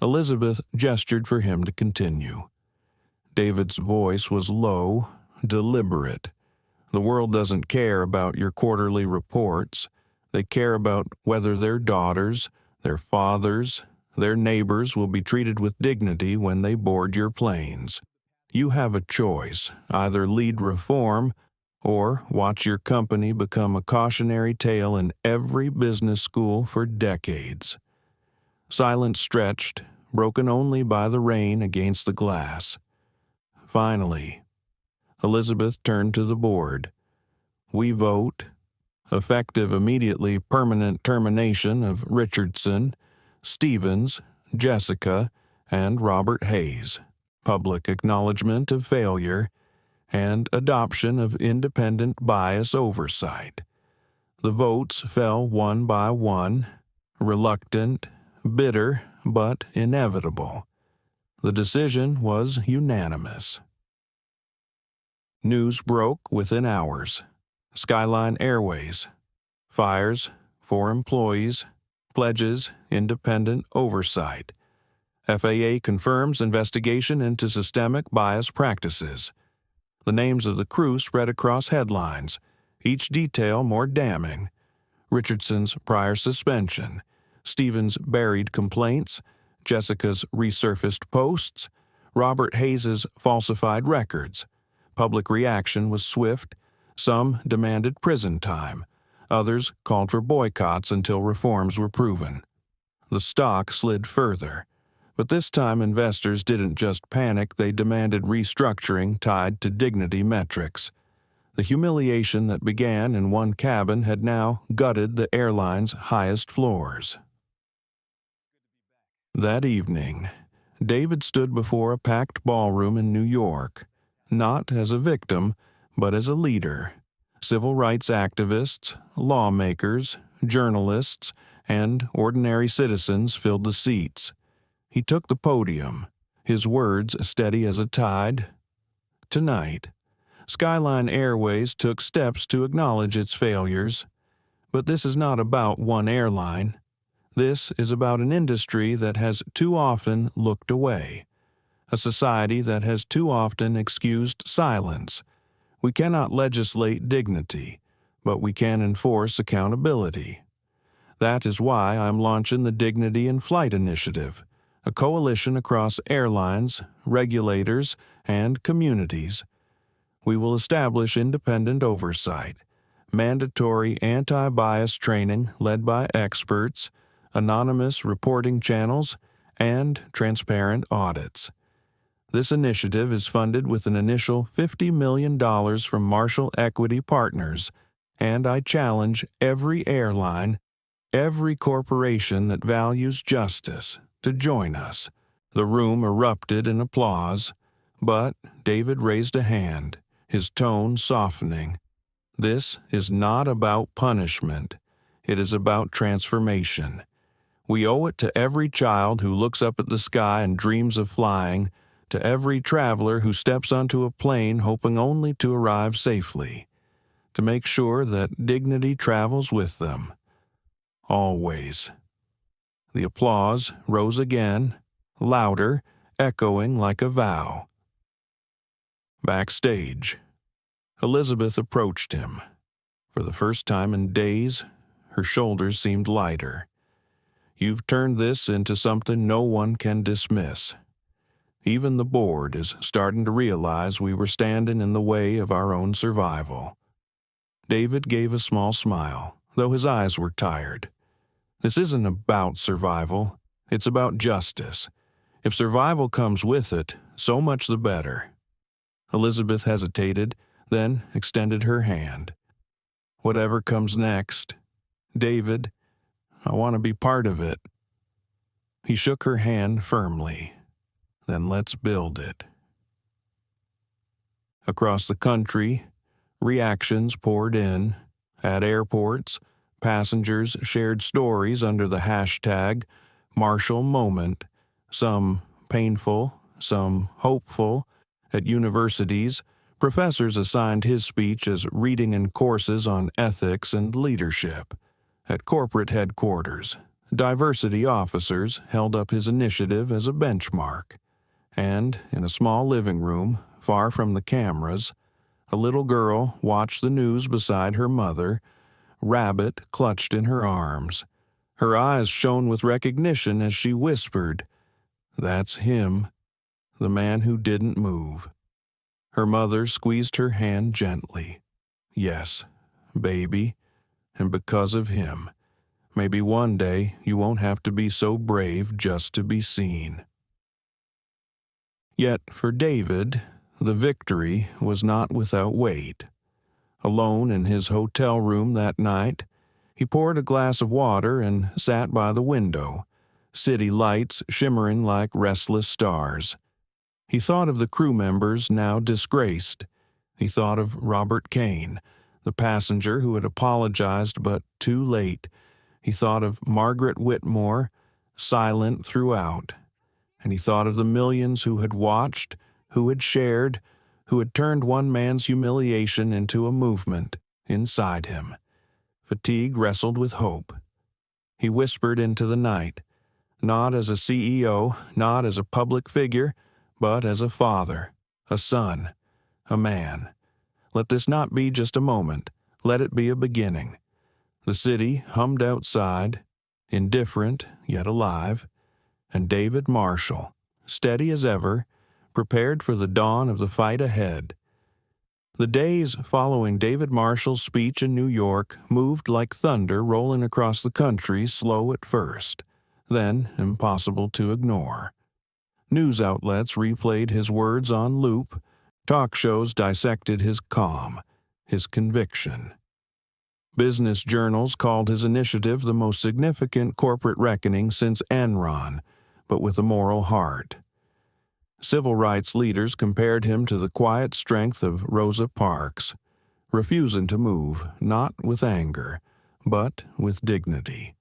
Elizabeth gestured for him to continue. David's voice was low, deliberate. "The world doesn't care about your quarterly reports. They care about whether their daughters, their fathers, their neighbors will be treated with dignity when they board your planes. You have a choice: either lead reform or watch your company become a cautionary tale in every business school for decades." Silence stretched, broken only by the rain against the glass. Finally, Elizabeth turned to the board. "We vote, effective immediately, permanent termination of Richardson, Stevens, Jessica, and Robert Hayes, public acknowledgement of failure, and adoption of independent bias oversight." The votes fell one by one, reluctant, bitter, but inevitable. The decision was unanimous. News broke within hours. Skyline Airways. Fires, 4 employees. Pledges, independent oversight. FAA confirms investigation into systemic bias practices. The names of the crew spread across headlines, each detail more damning. Richardson's prior suspension, Stevens' buried complaints, Jessica's resurfaced posts, Robert Hayes's falsified records. Public reaction was swift. Some demanded prison time. Others called for boycotts until reforms were proven. The stock slid further. But this time investors didn't just panic, they demanded restructuring tied to dignity metrics. The humiliation that began in one cabin had now gutted the airline's highest floors. That evening, David stood before a packed ballroom in New York, not as a victim, but as a leader. Civil rights activists, lawmakers, journalists, and ordinary citizens filled the seats. He took the podium, his words steady as a tide. Tonight, Skyline Airways took steps to acknowledge its failures. But this is not about one airline. This is about an industry that has too often looked away, a society that has too often excused silence. We cannot legislate dignity, but we can enforce accountability. That is why I'm launching the Dignity in Flight Initiative, a coalition across airlines, regulators, and communities. We will establish independent oversight, mandatory anti-bias training led by experts, anonymous reporting channels, and transparent audits. This initiative is funded with an initial $50 million from Marshall Equity Partners, and I challenge every airline, every corporation that values justice, to join us. The room erupted in applause, but David raised a hand, his tone softening. This is not about punishment. It is about transformation. We owe it to every child who looks up at the sky and dreams of flying, to every traveler who steps onto a plane hoping only to arrive safely, to make sure that dignity travels with them. Always. The applause rose again, louder, echoing like a vow. Backstage, Elizabeth approached him. For the first time in days, her shoulders seemed lighter. You've turned this into something no one can dismiss. Even the board is starting to realize we were standing in the way of our own survival. David gave a small smile, though his eyes were tired. This isn't about survival. It's about justice. If survival comes with it, so much the better. Elizabeth hesitated, then extended her hand. Whatever comes next, David, I want to be part of it. He shook her hand firmly. Then let's build it. Across the country, reactions poured in. At airports, passengers shared stories under the hashtag Marshall Moment, some painful, some hopeful. At universities, professors assigned his speech as reading in courses on ethics and leadership. At corporate headquarters, diversity officers held up his initiative as a benchmark. And in a small living room, far from the cameras, a little girl watched the news beside her mother, Rabbit clutched in her arms. Her eyes shone with recognition as she whispered, "That's him, the man who didn't move." Her mother squeezed her hand gently. "Yes, baby, and because of him, maybe one day you won't have to be so brave just to be seen." Yet for David, the victory was not without weight. Alone in his hotel room that night, he poured a glass of water and sat by the window, city lights shimmering like restless stars. He thought of the crew members now disgraced. He thought of Robert Kane, the passenger who had apologized but too late. He thought of Margaret Whitmore, silent throughout. And he thought of the millions who had watched, who had shared, who had turned one man's humiliation into a movement inside him. Fatigue wrestled with hope. He whispered into the night, not as a CEO, not as a public figure, but as a father, a son, a man. Let this not be just a moment. Let it be a beginning. The city hummed outside, indifferent yet alive, and David Marshall, steady as ever, prepared for the dawn of the fight ahead. The days following David Marshall's speech in New York moved like thunder rolling across the country, slow at first, then impossible to ignore. News outlets replayed his words on loop. Talk shows dissected his calm, his conviction. Business journals called his initiative the most significant corporate reckoning since Enron, but with a moral heart. Civil rights leaders compared him to the quiet strength of Rosa Parks, refusing to move, not with anger, but with dignity.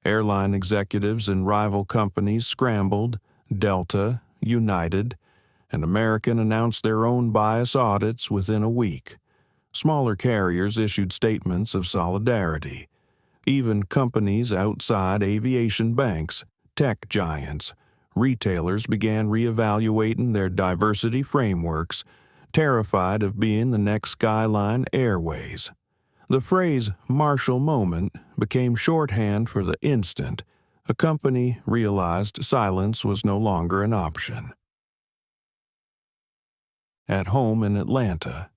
Airline executives in rival companies scrambled. Delta, United, and American announced their own bias audits within a week. Smaller carriers issued statements of solidarity. Even companies outside aviation banks, tech giants, retailers began reevaluating their diversity frameworks, terrified of being the next Skyline Airways. The phrase Marshall moment became shorthand for the instant a company realized silence was no longer an option. At home in Atlanta,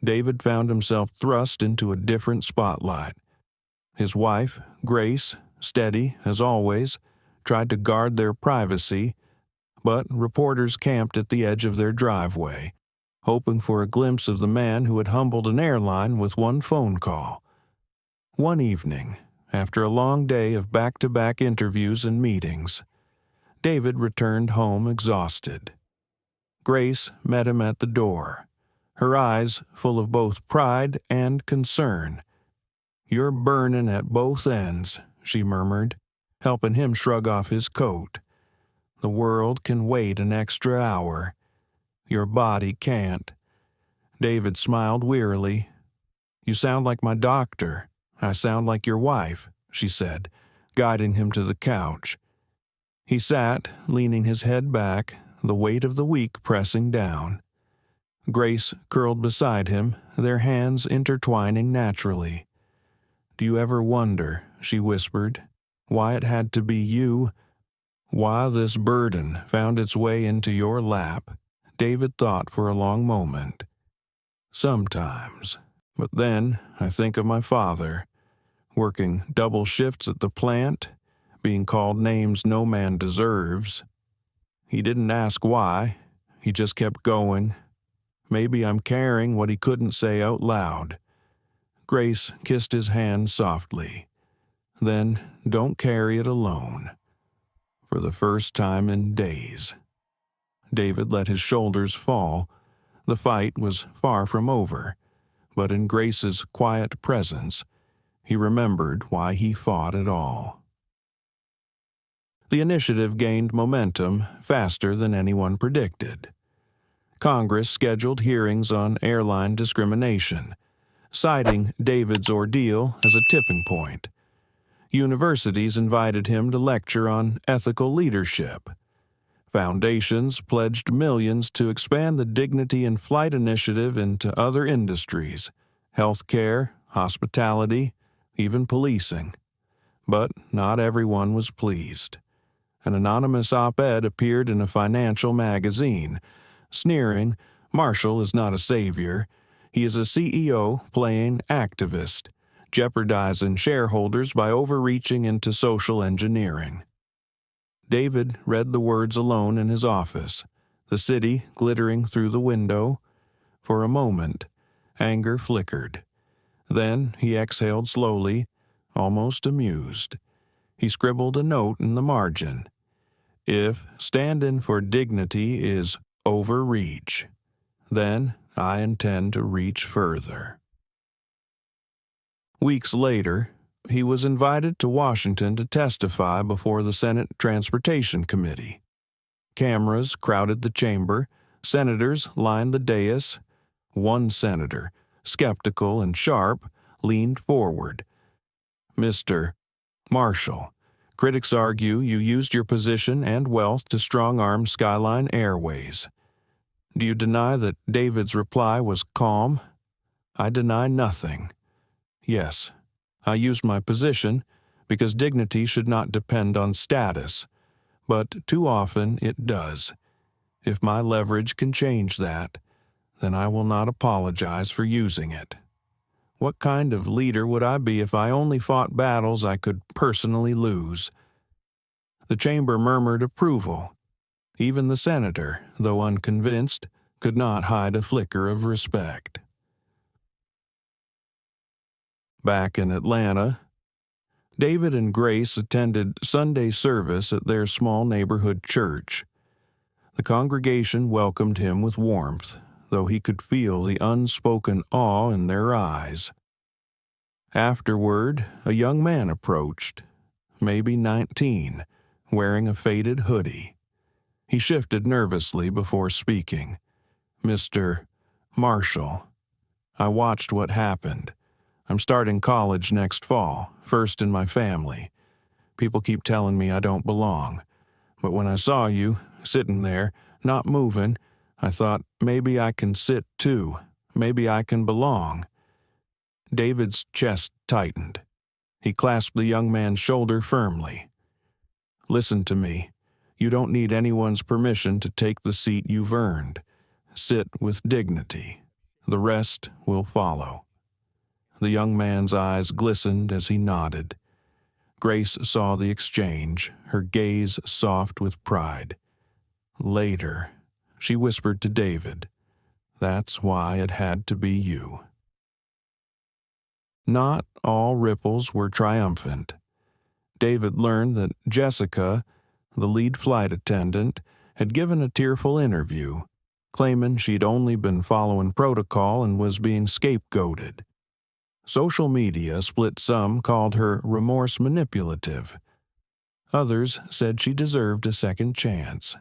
David found himself thrust into a different spotlight. His wife, Grace, steady as always, tried to guard their privacy, but reporters camped at the edge of their driveway, hoping for a glimpse of the man who had humbled an airline with one phone call. One evening, after a long day of back-to-back interviews and meetings, David returned home exhausted. Grace met him at the door, her eyes full of both pride and concern. "You're burning at both ends," she murmured, helping him shrug off his coat. "The world can wait an extra hour. Your body can't." David smiled wearily. "You sound like my doctor. I sound like your wife," she said, guiding him to the couch. He sat, leaning his head back, the weight of the week pressing down. Grace curled beside him, their hands intertwining naturally. "Do you ever wonder," she whispered, "why it had to be you? Why this burden found its way into your lap?" David thought for a long moment. "Sometimes. But then I think of my father, working double shifts at the plant, being called names no man deserves. He didn't ask why. He just kept going. Maybe I'm carrying what he couldn't say out loud." Grace kissed his hand softly. "Then don't carry it alone." For the first time in days, David let his shoulders fall. The fight was far from over, but in Grace's quiet presence, he remembered why he fought at all. The initiative gained momentum faster than anyone predicted. Congress scheduled hearings on airline discrimination, citing David's ordeal as a tipping point. Universities invited him to lecture on ethical leadership. Foundations pledged millions to expand the Dignity in Flight initiative into other industries, healthcare, hospitality, even policing. But not everyone was pleased. An anonymous op-ed appeared in a financial magazine, sneering, "Marshall is not a savior. He is a CEO playing activist, jeopardizing shareholders by overreaching into social engineering." David read the words alone in his office, the city glittering through the window. For a moment, anger flickered. Then he exhaled slowly, almost amused. He scribbled a note in the margin. "If standing for dignity is overreach, then I intend to reach further." Weeks later, he was invited to Washington to testify before the Senate Transportation Committee. Cameras crowded the chamber, senators lined the dais. One senator, skeptical and sharp, leaned forward. "Mr. Marshall, critics argue you used your position and wealth to strong-arm Skyline Airways. Do you deny that?" David's reply was calm. "I deny nothing. Yes, I used my position because dignity should not depend on status, but too often it does. If my leverage can change that, then I will not apologize for using it. What kind of leader would I be if I only fought battles I could personally lose?" The chamber murmured approval. Even the senator, though unconvinced, could not hide a flicker of respect. Back in Atlanta, David and Grace attended Sunday service at their small neighborhood church. The congregation welcomed him with warmth, though he could feel the unspoken awe in their eyes. Afterward, a young man approached. maybe 19, wearing a faded hoodie. He shifted nervously before speaking. "Mr. Marshall, I watched what happened. I'm starting college next fall, first in my family. People keep telling me I don't belong. But when I saw you, sitting there, not moving, I thought maybe I can sit too. Maybe I can belong." David's chest tightened. He clasped the young man's shoulder firmly. "Listen to me. You don't need anyone's permission to take the seat you've earned. Sit with dignity. The rest will follow." The young man's eyes glistened as he nodded. Grace saw the exchange, her gaze soft with pride. "Later," she whispered to David, "that's why it had to be you." Not all ripples were triumphant. David learned that Jessica, the lead flight attendant, had given a tearful interview, claiming she'd only been following protocol and was being scapegoated. Social media split. Some called her remorse manipulative. Others said she deserved a second chance.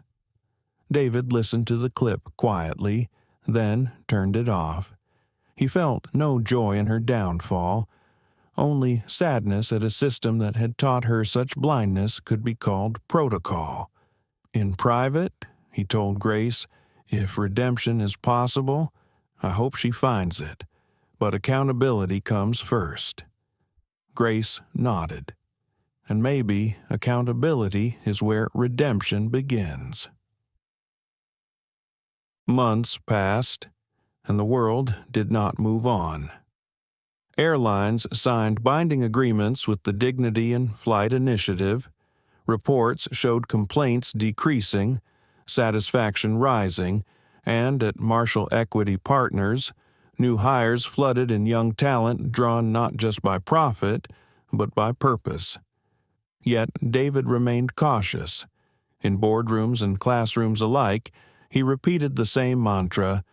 David listened to the clip quietly, then turned it off. He felt no joy in her downfall, only sadness at a system that had taught her such blindness could be called protocol. In private, he told Grace, if redemption is possible, I hope she finds it, but accountability comes first. Grace nodded. And maybe accountability is where redemption begins. Months passed, and the world did not move on. Airlines signed binding agreements with the Dignity in Flight Initiative. Reports showed complaints decreasing, satisfaction rising, and at Marshall Equity Partners, new hires flooded in young talent drawn not just by profit, but by purpose. Yet David remained cautious. In boardrooms and classrooms alike, he repeated the same mantra,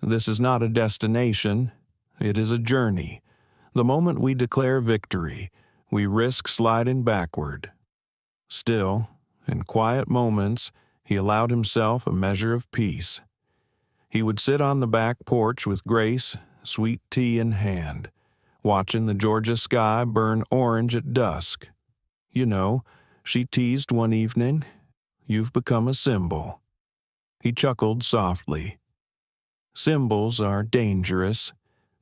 "This is not a destination, it is a journey. The moment we declare victory, we risk sliding backward." Still, in quiet moments, he allowed himself a measure of peace. He would sit on the back porch with Grace, sweet tea in hand, watching the Georgia sky burn orange at dusk. "You know," she teased one evening, "you've become a symbol." He chuckled softly. Symbols are dangerous.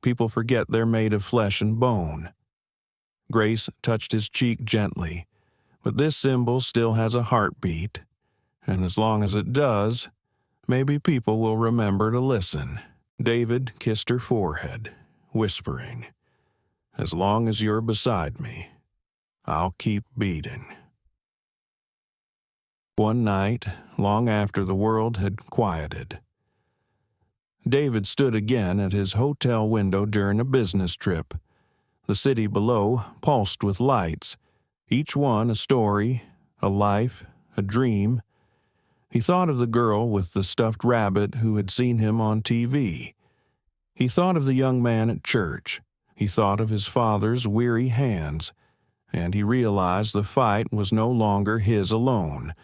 People forget they're made of flesh and bone. Grace touched his cheek gently. But this symbol still has a heartbeat, and as long as it does, maybe people will remember to listen. David kissed her forehead, whispering, "As long as you're beside me, I'll keep beating." One night, long after the world had quieted, David stood again at his hotel window during a business trip. The city below pulsed with lights, each one a story, a life, a dream. He thought of the girl with the stuffed rabbit who had seen him on TV. He thought of the young man at church. He thought of his father's weary hands, and he realized the fight was no longer his alone.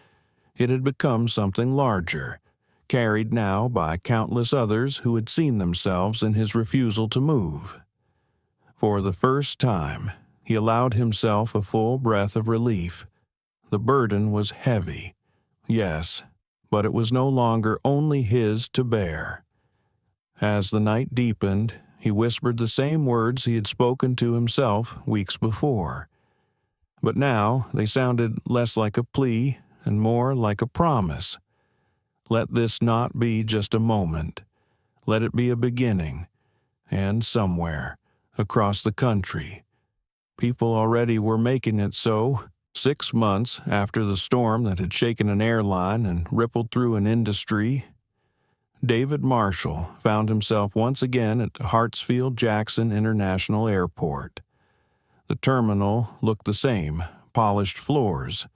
It had become something larger, carried now by countless others who had seen themselves in his refusal to move. For the first time, he allowed himself a full breath of relief. The burden was heavy, yes, but it was no longer only his to bear. As the night deepened, he whispered the same words he had spoken to himself weeks before. But now they sounded less like a plea and more like a promise. Let this not be just a moment. Let it be a beginning, and somewhere, across the country, people already were making it so. 6 months after the storm that had shaken an airline and rippled through an industry, David Marshall found himself once again at Hartsfield-Jackson International Airport. The terminal looked the same, polished floors,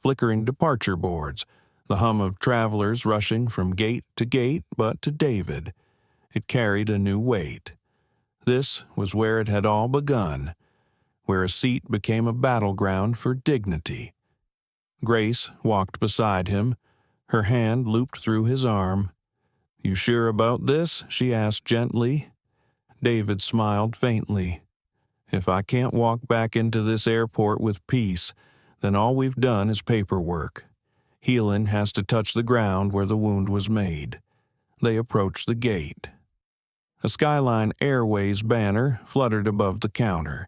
flickering departure boards, the hum of travelers rushing from gate to gate, but to David, it carried a new weight. This was where it had all begun, where a seat became a battleground for dignity. Grace walked beside him, her hand looped through his arm. "You sure about this?" she asked gently. David smiled faintly. "If I can't walk back into this airport with peace, then all we've done is paperwork. Healing has to touch the ground where the wound was made." They approached the gate. A Skyline Airways banner fluttered above the counter,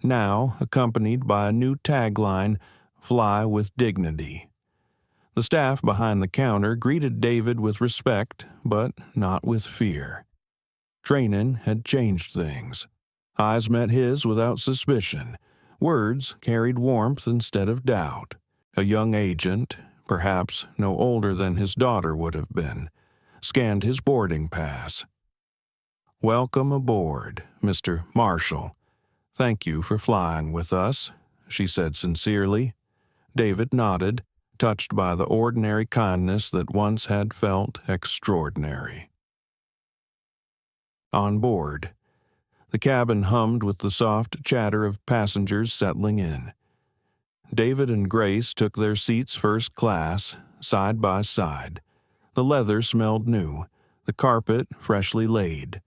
now accompanied by a new tagline, "Fly with Dignity." The staff behind the counter greeted David with respect, but not with fear. Training had changed things. Eyes met his without suspicion. Words carried warmth instead of doubt. A young agent, perhaps no older than his daughter would have been, scanned his boarding pass. "Welcome aboard, Mr. Marshall. Thank you for flying with us," she said sincerely. David nodded, touched by the ordinary kindness that once had felt extraordinary. On board, the cabin hummed with the soft chatter of passengers settling in. David and Grace took their seats first class, side by side. The leather smelled new, the carpet freshly laid.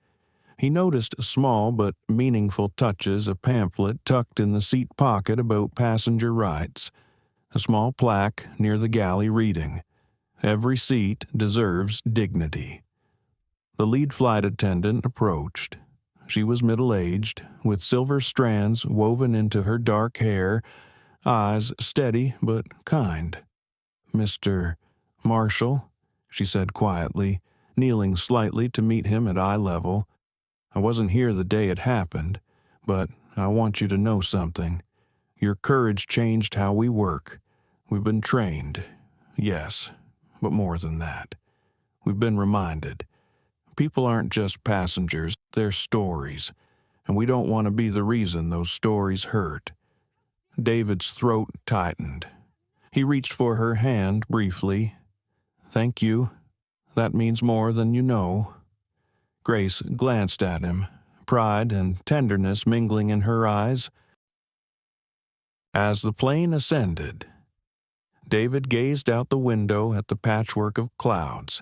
He noticed small but meaningful touches, a pamphlet tucked in the seat pocket about passenger rights, a small plaque near the galley reading, "Every seat deserves dignity." The lead flight attendant approached. She was middle-aged, with silver strands woven into her dark hair, eyes steady but kind. "Mr. Marshall," she said quietly, kneeling slightly to meet him at eye level. "I wasn't here the day it happened, but I want you to know something. Your courage changed how we work. We've been trained, yes, but more than that. We've been reminded. People aren't just passengers, they're stories, and we don't want to be the reason those stories hurt." David's throat tightened. He reached for her hand briefly. "Thank you. That means more than you know." Grace glanced at him, pride and tenderness mingling in her eyes. As the plane ascended, David gazed out the window at the patchwork of clouds.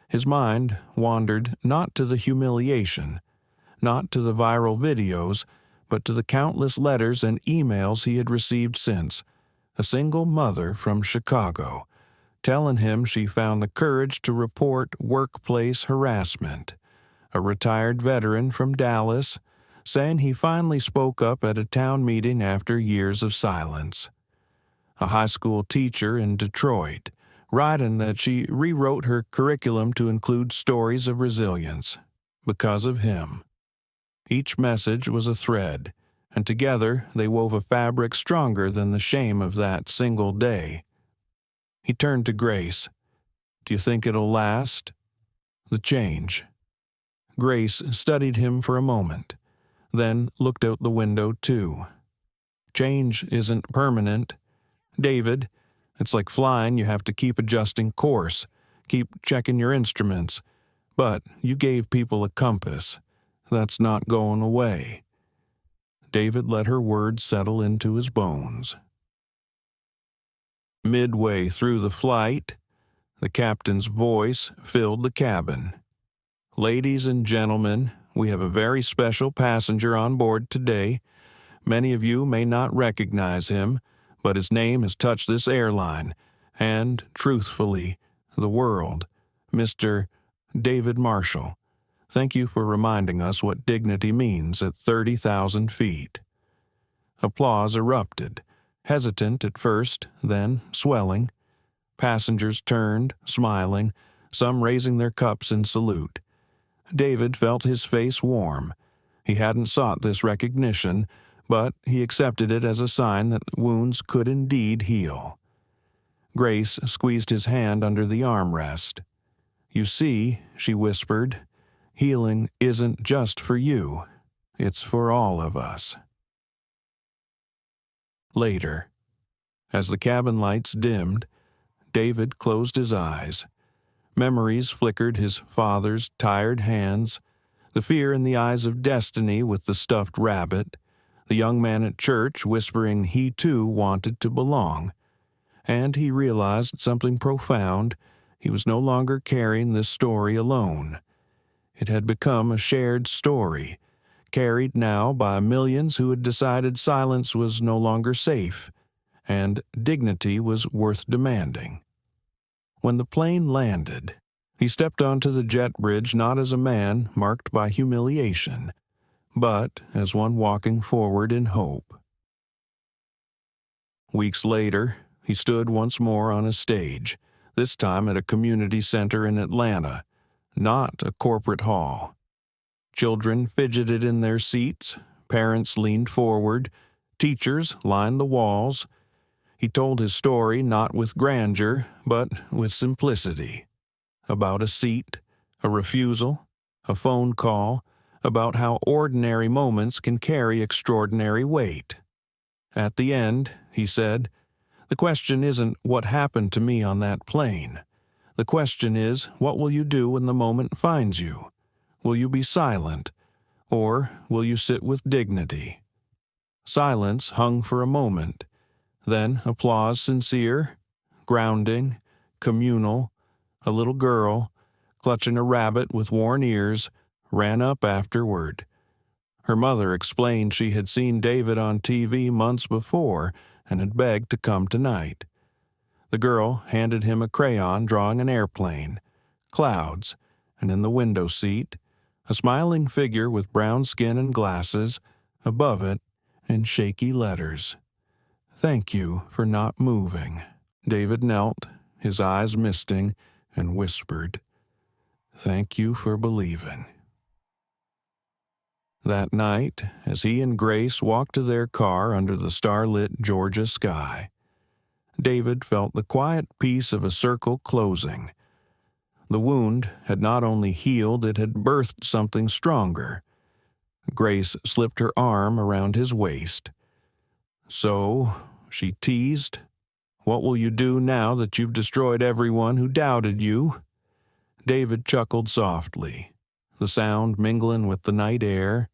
His mind wandered not to the humiliation, not to the viral videos, but to the countless letters and emails he had received since. A single mother from Chicago, telling him she found the courage to report workplace harassment. A retired veteran from Dallas, saying he finally spoke up at a town meeting after years of silence. A high school teacher in Detroit, writing that she rewrote her curriculum to include stories of resilience because of him. Each message was a thread, and together they wove a fabric stronger than the shame of that single day. He turned to Grace. "Do you think it'll last? The change?" Grace studied him for a moment, then looked out the window too. "Change isn't permanent. David, it's like flying, you have to keep adjusting course, keep checking your instruments. But you gave people a compass. That's not going away." David let her words settle into his bones. Midway through the flight, the captain's voice filled the cabin. "Ladies and gentlemen, we have a very special passenger on board today. Many of you may not recognize him, but his name has touched this airline, and, truthfully, the world. Mr. David Marshall. Thank you for reminding us what dignity means at 30,000 feet." Applause erupted, hesitant at first, then swelling. Passengers turned, smiling, some raising their cups in salute. David felt his face warm. He hadn't sought this recognition, but he accepted it as a sign that wounds could indeed heal. Grace squeezed his hand under the armrest. "You see," she whispered, "healing isn't just for you. It's for all of us." Later, as the cabin lights dimmed, David closed his eyes. Memories flickered his father's tired hands, the fear in the eyes of Destiny with the stuffed rabbit, the young man at church whispering he too wanted to belong. And he realized something profound. He was no longer carrying this story alone. It had become a shared story, carried now by millions who had decided silence was no longer safe, and dignity was worth demanding. When the plane landed, he stepped onto the jet bridge not as a man marked by humiliation, but as one walking forward in hope. Weeks later, he stood once more on a stage, this time at a community center in Atlanta, not a corporate hall. Children fidgeted in their seats, parents leaned forward, teachers lined the walls. He told his story not with grandeur, but with simplicity. About a seat, a refusal, a phone call, about how ordinary moments can carry extraordinary weight. At the end, he said, "The question isn't what happened to me on that plane. The question is, what will you do when the moment finds you? Will you be silent, or will you sit with dignity?" Silence hung for a moment, then applause sincere, grounding, communal. A little girl, clutching a rabbit with worn ears, ran up afterward. Her mother explained she had seen David on TV months before and had begged to come tonight. The girl handed him a crayon drawing an airplane, clouds, and in the window seat, a smiling figure with brown skin and glasses, above it, in shaky letters, "Thank you for not moving." David knelt, his eyes misting, and whispered, "Thank you for believing." That night, as he and Grace walked to their car under the starlit Georgia sky, David felt the quiet peace of a circle closing. The wound had not only healed, it had birthed something stronger. Grace slipped her arm around his waist. "So," she teased, "what will you do now that you've destroyed everyone who doubted you?" David chuckled softly, the sound mingling with the night air.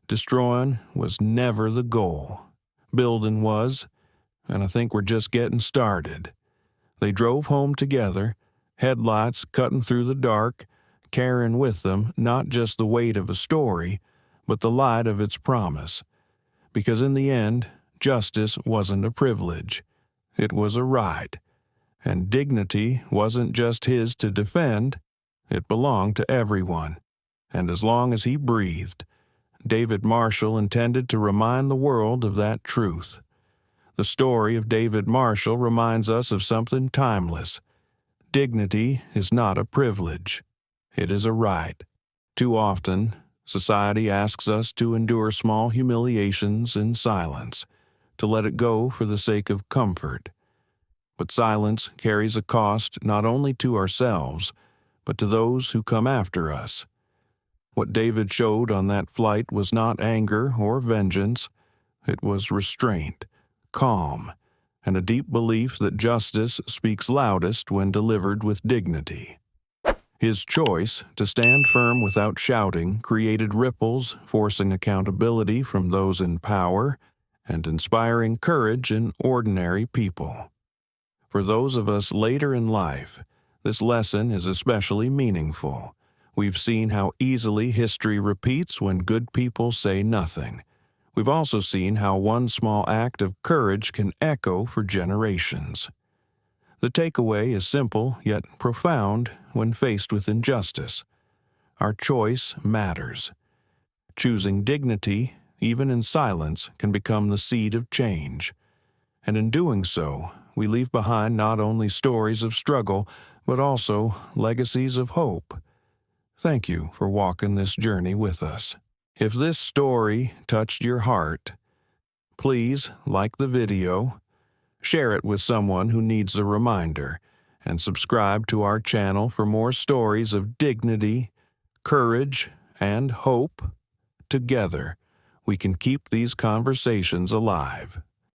Destroying was never the goal. Building was, and I think we're just getting started. They drove home together, headlights cutting through the dark, carrying with them not just the weight of a story, but the light of its promise. Because in the end, justice wasn't a privilege. It was a right. And dignity wasn't just his to defend. It belonged to everyone. And as long as he breathed, David Marshall intended to remind the world of that truth. The story of David Marshall reminds us of something timeless. Dignity is not a privilege. It is a right. Too often, society asks us to endure small humiliations in silence, to let it go for the sake of comfort. But silence carries a cost not only to ourselves, but to those who come after us. What David showed on that flight was not anger or vengeance. It was restraint, calm, and a deep belief that justice speaks loudest when delivered with dignity. His choice to stand firm without shouting created ripples, forcing accountability from those in power and inspiring courage in ordinary people. For those of us later in life, this lesson is especially meaningful. We've seen how easily history repeats when good people say nothing. We've also seen how one small act of courage can echo for generations. The takeaway is simple yet profound when faced with injustice. Our choice matters. Choosing dignity, even in silence, can become the seed of change. And in doing so, we leave behind not only stories of struggle, but also legacies of hope. Thank you for walking this journey with us. If this story touched your heart, please like the video, share it with someone who needs a reminder, and subscribe to our channel for more stories of dignity, courage, and hope. Together, we can keep these conversations alive.